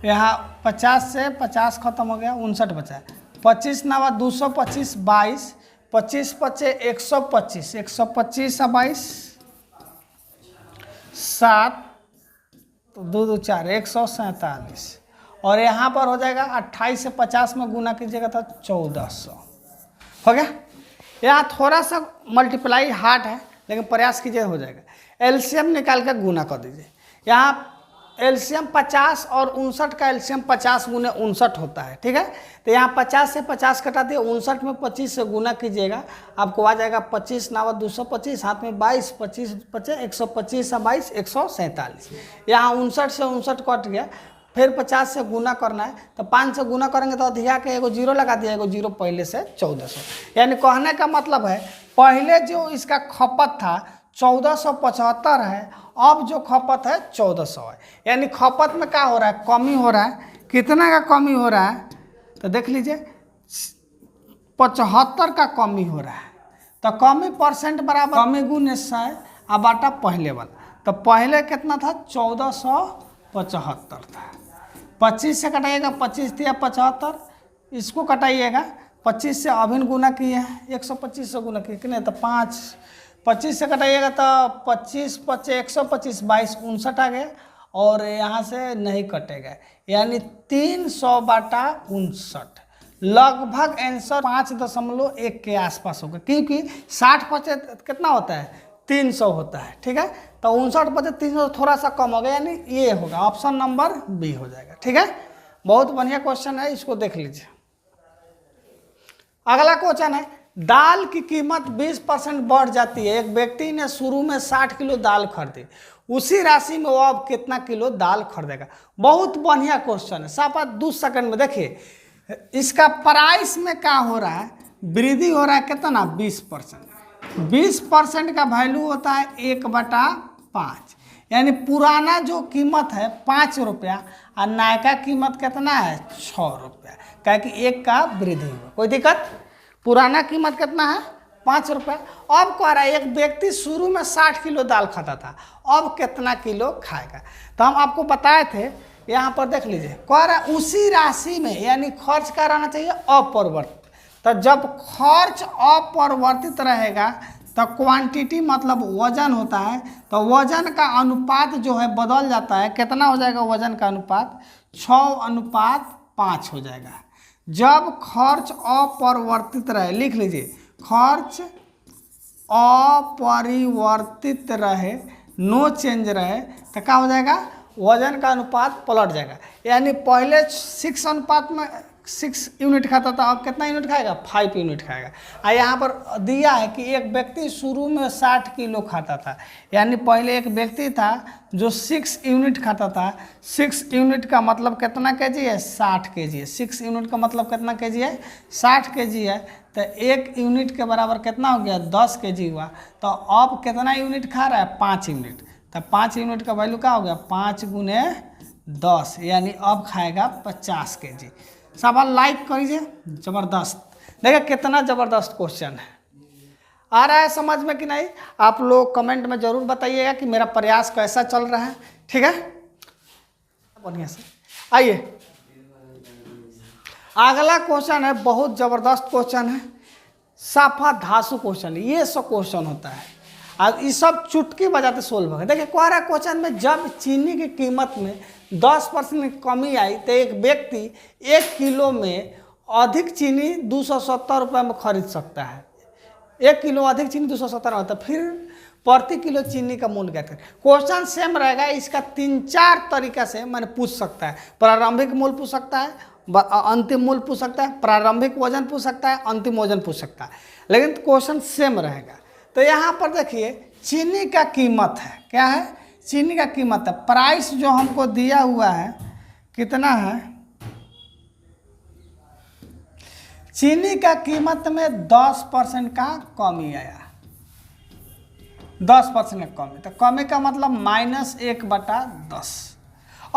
यहाँ 50 से 50 खत्म हो गया, 59 बचा है। 25 नवा 225, 22, 25 पचे 125, 125 और 22 7, तो 2 2 4 147, और यहाँ पर हो जाएगा 28 से 50 में गुना कीजिएगा तो 1400 हो गया। यहाँ थोड़ा सा मल्टीप्लाई हार्ड है लेकिन प्रयास कीजिए हो जाएगा। एलसीएम निकाल कर गुना कर दीजिए। यहाँ एलसीएम 50 और 59 का एलसीएम 50 गुने 59 होता है, ठीक है। तो यहाँ 50 से 50 कटा दिए, 59 में 25 से गुना कीजिएगा, आपको आ जाएगा 25 नावा 225, हाथ में 22, 25 पचे 125 और 22 147। यहाँ 59 से 59 कट गया, फिर 50 से गुना करना है तो 5 से गुना करेंगे तो अधिया के एगो जीरो लगा दिया, एगो जीरो पहले से 1400। यानी कहने का मतलब है पहले जो इसका खपत था 1475 है, अब जो खपत है 1400 है। यानी खपत में क्या हो रहा है कमी हो रहा है। कितना का कमी हो रहा है तो देख लीजिए 75 का कमी हो रहा है। तो कमी परसेंट बराबर कमी गुने 100 अब बाटा पहले वाला, तो पहले कितना था 1475 था। 25 से कटाइएगा 25 दिया 75, इसको कटाइएगा 25 से अभिन्न गुना किए हैं, 125 से गुना किए कितने, तो 5, 25 से कटाइएगा तो 25 25 125 22 59 आ गया, और यहाँ से नहीं कटेगा, यानी 300/59, लगभग आंसर 5.1 के आसपास होगा, क्योंकि 60% कितना होता है, 300 होता है, ठीक है। तो 59 300 थोड़ा सा कम हो गया, यानी ये होगा, ऑप्शन नंबर बी हो जाएगा, ठीक है। बहुत बढ़िया क्वेश्चन है, इसको देख लीजिए। अगला क्वेश्चन है, दाल की कीमत 20% बढ़ जाती है। एक व्यक्ति ने शुरू में 60 किलो दाल खरीदी, उसी राशि में वो अब कितना किलो दाल खरीदेगा। बहुत बढ़िया क्वेश्चन है, साफा 2 सेकंड में देखिए। इसका प्राइस में क्या हो रहा है, वृद्धि हो रहा है कितना, 20%। 20% का वैल्यू होता है 1/5, यानी पुराना जो कीमत है 5 रुपया और नया का कीमत कितना है 6 रुपया, क्या कि 1 का वृद्धि हुआ। कोई दिक्कत, पुराना कीमत कितना है 5 रुपया। अब कह रहा है एक व्यक्ति शुरू में 60 किलो दाल खाता था, अब कितना किलो खाएगा। तो हम आपको बताए थे, यहाँ पर देख लीजिए, कह रहा है उसी राशि में, यानी खर्च क्या रहना चाहिए, अपरिवर्तित। तो जब खर्च अपरिवर्तित रहेगा तो क्वांटिटी मतलब वजन होता है, तो वजन का अनुपात जो है बदल जाता है। कितना हो जाएगा वजन का अनुपात, 6:5 हो जाएगा। जब खर्च अपरिवर्तित रहे, लिख लीजिए, खर्च अपरिवर्तित रहे, नो चेंज रहे, तो क्या हो जाएगा, वजन का अनुपात पलट जाएगा। यानी पहले 6 यूनिट खाता था, अब कितना यूनिट खाएगा, 5 यूनिट खाएगा। और यहाँ पर दिया है कि एक व्यक्ति शुरू में 60 किलो खाता था, यानी पहले एक व्यक्ति था जो 6 यूनिट खाता था। 6 यूनिट का मतलब कितना केजी है, 60 केजी है। 6 यूनिट का मतलब कितना केजी है, 60 केजी है। तो 1 यूनिट के बराबर कितना हो गया, 10 केजी हुआ। तो अब कितना यूनिट खा रहा है, 5 यूनिट। तो 5 यूनिट का वैल्यू क्या हो गया, 5 × 10, यानी अब खाएगा 50 केजी। सवाल लाइक करिए, जबरदस्त। देखिए कितना जबरदस्त क्वेश्चन है, आ रहा है समझ में कि नहीं। आप लोग कमेंट में जरूर बताइएगा कि मेरा प्रयास कैसा चल रहा है, ठीक है। बढ़िया से आइए, अगला क्वेश्चन है, बहुत जबरदस्त क्वेश्चन है, साफा धासु क्वेश्चन। ये सब क्वेश्चन होता है और ये सब चुटकी बजाते सोल्व होगा। देखिए कह रहा है क्वेश्चन में, जब चीनी की कीमत में 10% की कमी आई तो एक व्यक्ति 1 किलो में अधिक चीनी 270 रुपये में खरीद सकता है। 1 किलो अधिक चीनी 270 होता है, फिर प्रति किलो चीनी का मूल्य क्या करें। क्वेश्चन सेम रहेगा, इसका 3-4 तरीका से मैंने पूछ सकता है। प्रारंभिक मूल्य पूछ सकता है, अंतिम मूल्य पूछ सकता है, प्रारंभिक वजन पूछ सकता है, अंतिम वजन पूछ सकता है, लेकिन क्वेश्चन सेम रहेगा। तो यहाँ पर देखिए चीनी का कीमत है, क्या है, चीनी का कीमत है। प्राइस जो हमको दिया हुआ है कितना है, चीनी का कीमत में 10% का कमी आया, 10% का कमी। तो कमी का मतलब -1/10।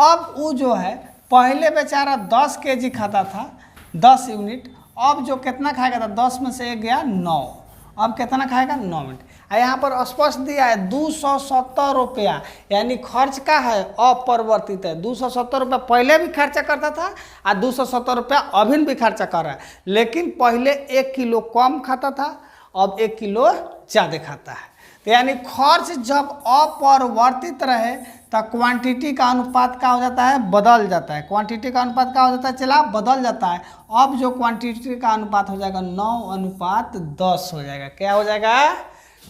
अब वो जो है पहले बेचारा 10 केजी खाता था, 10 यूनिट, अब जो कितना खाएगा था, 10 में से 1 गया 9, अब कितना खाएगा 9 मिनट। यहाँ पर स्पष्ट दिया है 270 रुपया, यानी खर्च का है अपरिवर्तित है। 270 रुपया पहले भी खर्चा करता था और 270 रुपया अभी भी खर्चा कर रहा है, लेकिन पहले 1 किलो कम खाता था, अब 1 किलो ज़्यादा खाता है। तो यानी खर्च जब अपरिवर्तित रहे तो क्वांटिटी का अनुपात क्या हो जाता है, बदल जाता है। क्वांटिटी का अनुपात क्या हो जाता है, चला बदल जाता है। अब जो क्वांटिटी का अनुपात हो जाएगा 9:10 हो जाएगा। क्या हो जाएगा,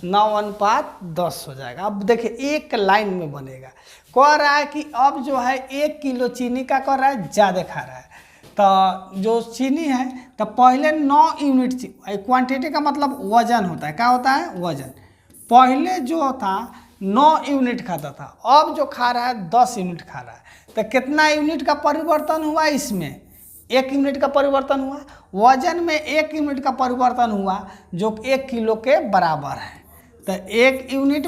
9:10 हो जाएगा। अब देखिए एक लाइन में बनेगा। कह रहा है कि अब जो है 1 किलो चीनी का कर रहा है, ज़्यादा खा रहा है। तो जो चीनी है तो पहले 9 यूनिट, क्वांटिटी का मतलब वजन होता है, क्या होता है, वजन। पहले जो था 9 यूनिट खाता था, अब जो खा रहा है 10 यूनिट खा रहा है। तो कितना यूनिट का परिवर्तन हुआ, इसमें 1 यूनिट का परिवर्तन हुआ। वजन में 1 यूनिट का परिवर्तन हुआ जो 1 किलो के बराबर है। तो 1 यूनिट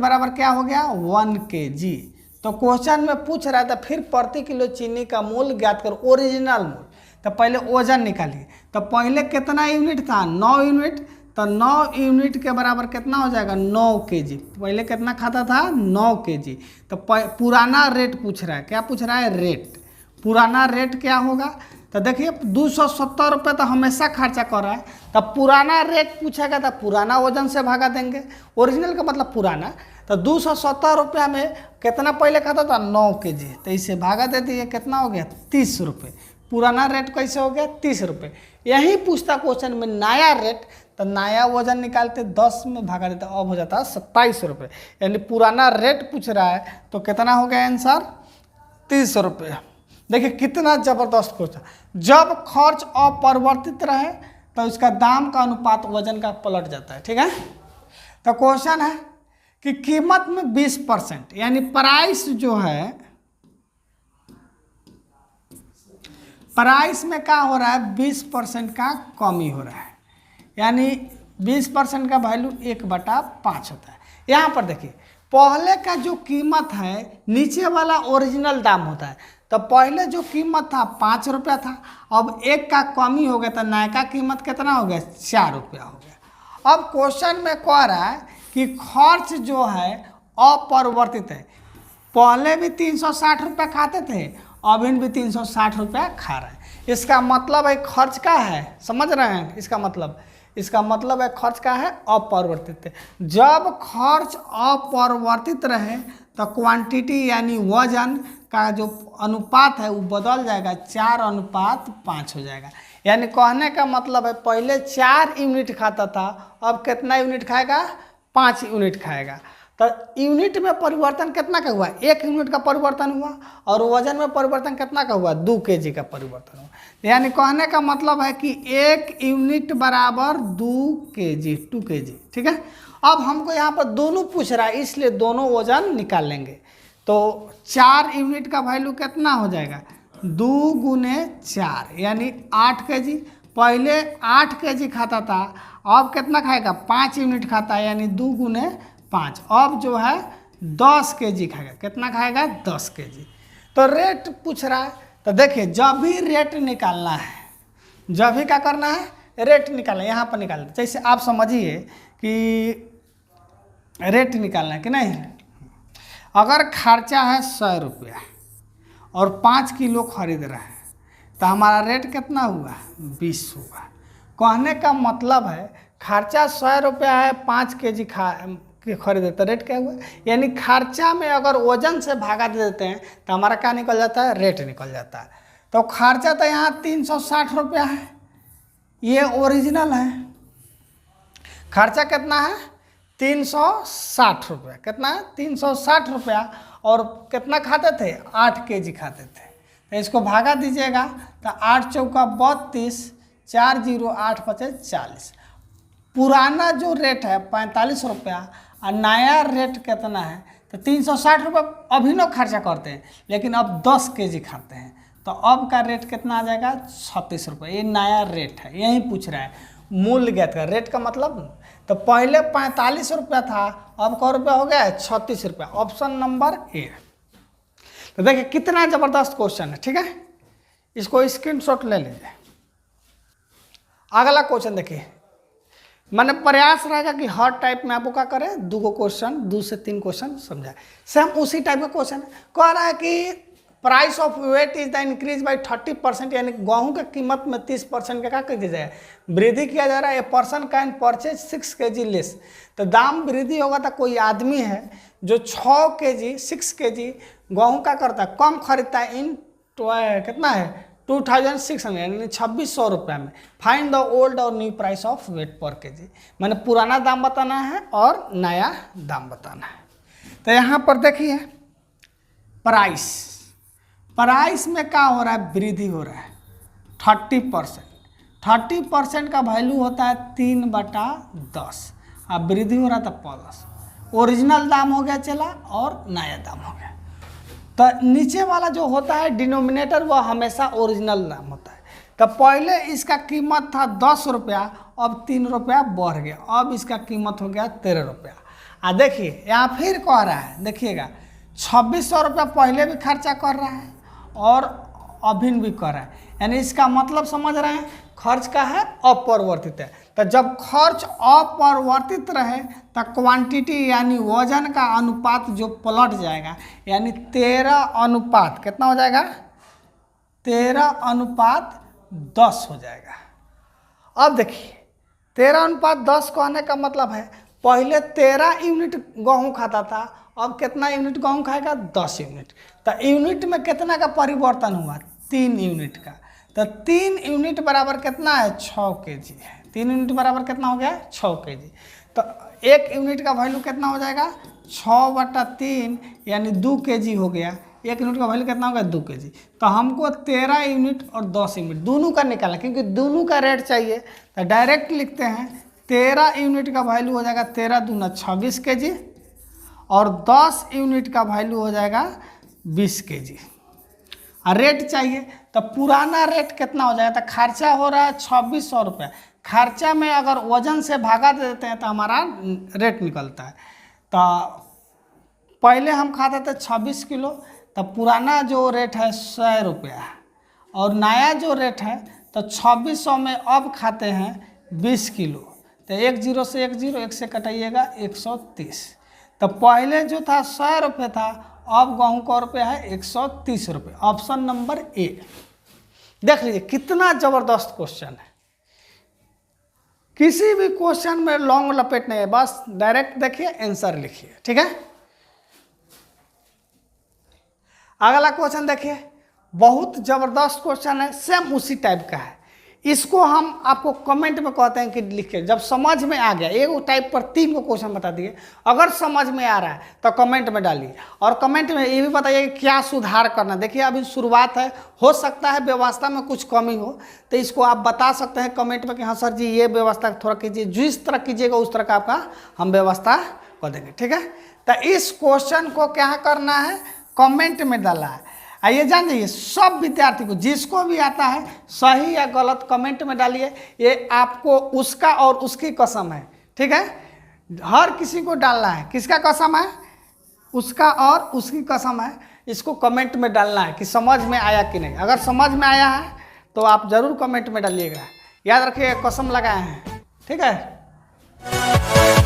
बराबर क्या हो गया, 1 kg। तो क्वेश्चन में पूछ रहा था फिर प्रति किलो चीनी का मूल्य ज्ञात करो, ओरिजिनल मूल्य। तो पहले वजन निकालिए। तो पहले कितना यूनिट था, 9 यूनिट। तो 9 यूनिट के बराबर कितना हो जाएगा, 9 kg। पहले कितना खाता था, 9 kg। तो पुराना रेट पूछ रहा है, क्या पूछ रहा है, रेट। पुराना रेट क्या होगा, तो देखिए 270 रुपये तो हमेशा खर्चा कर रहा है, तब पुराना रेट पूछेगा तो पुराना वजन से भागा देंगे, ओरिजिनल का मतलब पुराना। तो 270 रुपया में कितना पहले खाता था 9 kg, तो इसे भागा दे दिए, कितना हो गया 30 रुपये। पुराना रेट कैसे हो गया 30 रुपये। यही पूछता क्वेश्चन में नया रेट, तो नया वजन निकालते 10 में भागा देते, अब हो जाता है 27 रुपये। यानी पुराना रेट पूछ रहा है तो कितना हो गया आंसर 30 रुपये। देखिए कितना जबरदस्त क्वेश्चन। जब खर्च अपरिवर्तित रहे तो इसका दाम का अनुपात वजन का पलट जाता है। ठीक है, तो क्वेश्चन है कि कीमत में 20% यानी प्राइस जो है, प्राइस में क्या हो रहा है 20% का कमी हो रहा है, यानी 20% का वैल्यू 1/5 होता है। यहाँ पर देखिए पहले का जो कीमत है नीचे वाला ओरिजिनल दाम होता है, तो पहले जो कीमत था 5 रुपया था, अब 1 का कमी हो गया तो नया का कीमत कितना हो गया 4 रुपया हो गया। अब क्वेश्चन में कह रहा है कि खर्च जो है अपरिवर्तित है, पहले भी 360 रुपया खाते थे, अभी भी 360 रुपया खा रहे हैं। इसका मतलब है खर्च का है, समझ रहे हैं इसका मतलब है खर्च का है अपरिवर्तित। जब खर्च अपरिवर्तित रहे तो क्वांटिटी यानी वजन का जो अनुपात है वो बदल जाएगा, 4:5 हो जाएगा। यानी कहने का मतलब है पहले 4 यूनिट खाता था, अब कितना यूनिट खाएगा 5 यूनिट खाएगा। तो यूनिट में परिवर्तन कितना का हुआ 1 यूनिट का परिवर्तन हुआ, और वजन में परिवर्तन कितना का हुआ 2 kg का परिवर्तन हुआ। यानी कहने का मतलब है कि 1 यूनिट बराबर 2 kg। ठीक है, अब हमको यहाँ पर दोनों पूछ रहा है इसलिए दोनों वजन निकाल लेंगे। तो 4 यूनिट का वैल्यू कितना हो जाएगा 2 × 4 यानी 8 kg। पहले 8 kg खाता था, अब कितना खाएगा 5 यूनिट खाता है, यानी 2 × 5, अब जो है 10 kg खाएगा। कितना खाएगा 10 kg। तो रेट पूछ रहा है, तो देखिए जब भी रेट निकालना है, जब भी क्या करना है रेट निकालना है, यहाँ पर निकालना है। जैसे आप समझिए कि रेट निकालना है कि नहीं, अगर खर्चा है 100 रुपया और 5 किलो खरीद रहा है तो हमारा रेट कितना हुआ 20 हुआ। कहने का मतलब है खर्चा 100 रुपया है, 5 kg खरीदे तो रेट क्या हुआ, यानी खर्चा में अगर वजन से भागा दे देते हैं तो हमारा क्या निकल जाता है रेट निकल जाता है। तो खर्चा तो यहाँ 360 रुपया है, ये ओरिजिनल है। खर्चा कितना है 360 रुपया, कितना है 360 रुपया, और कितना खाते थे 8 kg खाते थे। तो इसको भागा दीजिएगा तो 8 चौका 32, 4 0 8 5 40। पुराना जो रेट है 45 रुपया और नया रेट कितना है तो 360 रुपये अभी न खर्चा करते हैं, लेकिन अब 10 kg खाते हैं, तो अब का रेट कितना आ जाएगा 36 रुपये। ये नया रेट है, यही पूछ रहा है मूल्य ज्ञात का। रेट का मतलब तो पहले 45 रुपया था, अब क रुपया हो गया 36 रुपया। Option number A. तो देखिए कितना ज़बरदस्त क्वेश्चन है। ठीक है, इसको स्क्रीनशॉट ले लीजिए। अगला क्वेश्चन देखिए, मैंने प्रयास रहेगा कि हर टाइप में आपको क्या करें 2 क्वेश्चन 2 से 3 क्वेश्चन समझाए। सेम उसी टाइप का क्वेश्चन कह रहा है कि price of wheat is the increase by 30%, यानी गेहूं की कीमत में 30% का क्या कर दिया जाए वृद्धि किया जा रहा है। A person can purchase 6 kg less, तो दाम वृद्धि होगा तो कोई आदमी है जो 6 kg 6 kg गेहूं का करता है कम खरीदता है इन कितना है 2600 यानी 2600 रुपये में। फाइंड द ओल्ड और न्यू प्राइस ऑफ वेट पर kg, मैंने पुराना दाम बताना है और नया दाम बताना है। तो यहाँ पर देखिए प्राइस में क्या हो रहा है वृद्धि हो रहा है 30%। 30% का वैल्यू होता है 3/10, अब वृद्धि हो रहा था प्लस, ओरिजिनल दाम हो गया चला और नया दाम हो गया। तो नीचे वाला जो होता है डिनोमिनेटर वह हमेशा ओरिजिनल दाम होता है। तो पहले इसका कीमत था 10 रुपया, अब 3 रुपया बढ़ गया, अब इसका कीमत हो गया 13 रुपया। देखिए यहाँ फिर कह रहा है, देखिएगा 2600 रुपया पहले भी खर्चा कर रहा है और अभी भी कर रहा है, यानी इसका मतलब समझ रहे हैं खर्च का है अपरिवर्तित है। तो जब खर्च अपरिवर्तित रहे तो क्वांटिटी यानी वजन का अनुपात जो पलट जाएगा, यानी 13 अनुपात कितना हो जाएगा 13:10 हो जाएगा। अब देखिए 13:10 कहने का मतलब है पहले 13 यूनिट गेहूँ खाता था, अब कितना यूनिट गेहूँ खाएगा? 10 यूनिट। तो यूनिट में कितना का परिवर्तन हुआ? 3 यूनिट का। तो 3 यूनिट बराबर कितना है? 6 kg है। 3 यूनिट बराबर कितना हो गया? 6 kg। तो 1 यूनिट का वैल्यू कितना हो जाएगा? 6/3 यानी 2 kg हो गया। 1 यूनिट का वैल्यू कितना होगा? 2 kg। तो हमको 13 यूनिट और 10 यूनिट दोनों का निकालना, क्योंकि दोनों का रेट चाहिए। तो डायरेक्ट लिखते हैं 13 यूनिट का वैल्यू हो जाएगा 13 दूना 26 kg और 10 यूनिट का वैल्यू हो जाएगा 20 kg। और रेट चाहिए तो पुराना रेट कितना हो जाएगा? तो खर्चा हो रहा है 2600 रुपये। खर्चा में अगर वजन से भागा दे देते हैं तो हमारा रेट निकलता है। तो पहले हम खाते थे 26 किलो, तो पुराना जो रेट है 100 रुपया और नया जो रेट है तो 2600 में अब खाते हैं 20 किलो। तो 1 0 से 1 0, 1 से कटाइएगा 130। तो पहले जो था 100 रुपये था, अब गेहूँ का रुपये है 130 रुपये। Option number A. देख लीजिए कितना जबरदस्त क्वेश्चन है। किसी भी क्वेश्चन में लॉन्ग लपेट नहीं है, बस डायरेक्ट देखिए आंसर लिखिए। ठीक है, अगला क्वेश्चन देखिए, बहुत जबरदस्त क्वेश्चन है, सेम उसी टाइप का है। इसको हम आपको कमेंट में कहते हैं कि लिखिए। जब समझ में आ गया, एक टाइप पर 3 को क्वेश्चन बता दिए, अगर समझ में आ रहा है तो कमेंट में डालिए और कमेंट में ये भी बताइए कि क्या सुधार करना। देखिए अभी शुरुआत है, हो सकता है व्यवस्था में कुछ कमी हो, तो इसको आप बता सकते हैं कमेंट में कि हाँ सर जी ये व्यवस्था थोड़ा कीजिए। जिस तरह कीजिएगा उस तरह का आपका हम व्यवस्था कर देंगे। ठीक है, तो इस क्वेश्चन को क्या करना है? कमेंट में डाला है। आइए जान जाइए, सब विद्यार्थी को जिसको भी आता है सही या गलत कमेंट में डालिए। ये आपको उसका और उसकी कसम है। ठीक है, हर किसी को डालना है। किसका कसम है? उसका और उसकी कसम है। इसको कमेंट में डालना है कि समझ में आया कि नहीं। अगर समझ में आया है तो आप ज़रूर कमेंट में डालिएगा। याद रखिए कसम लगाए हैं। ठीक है।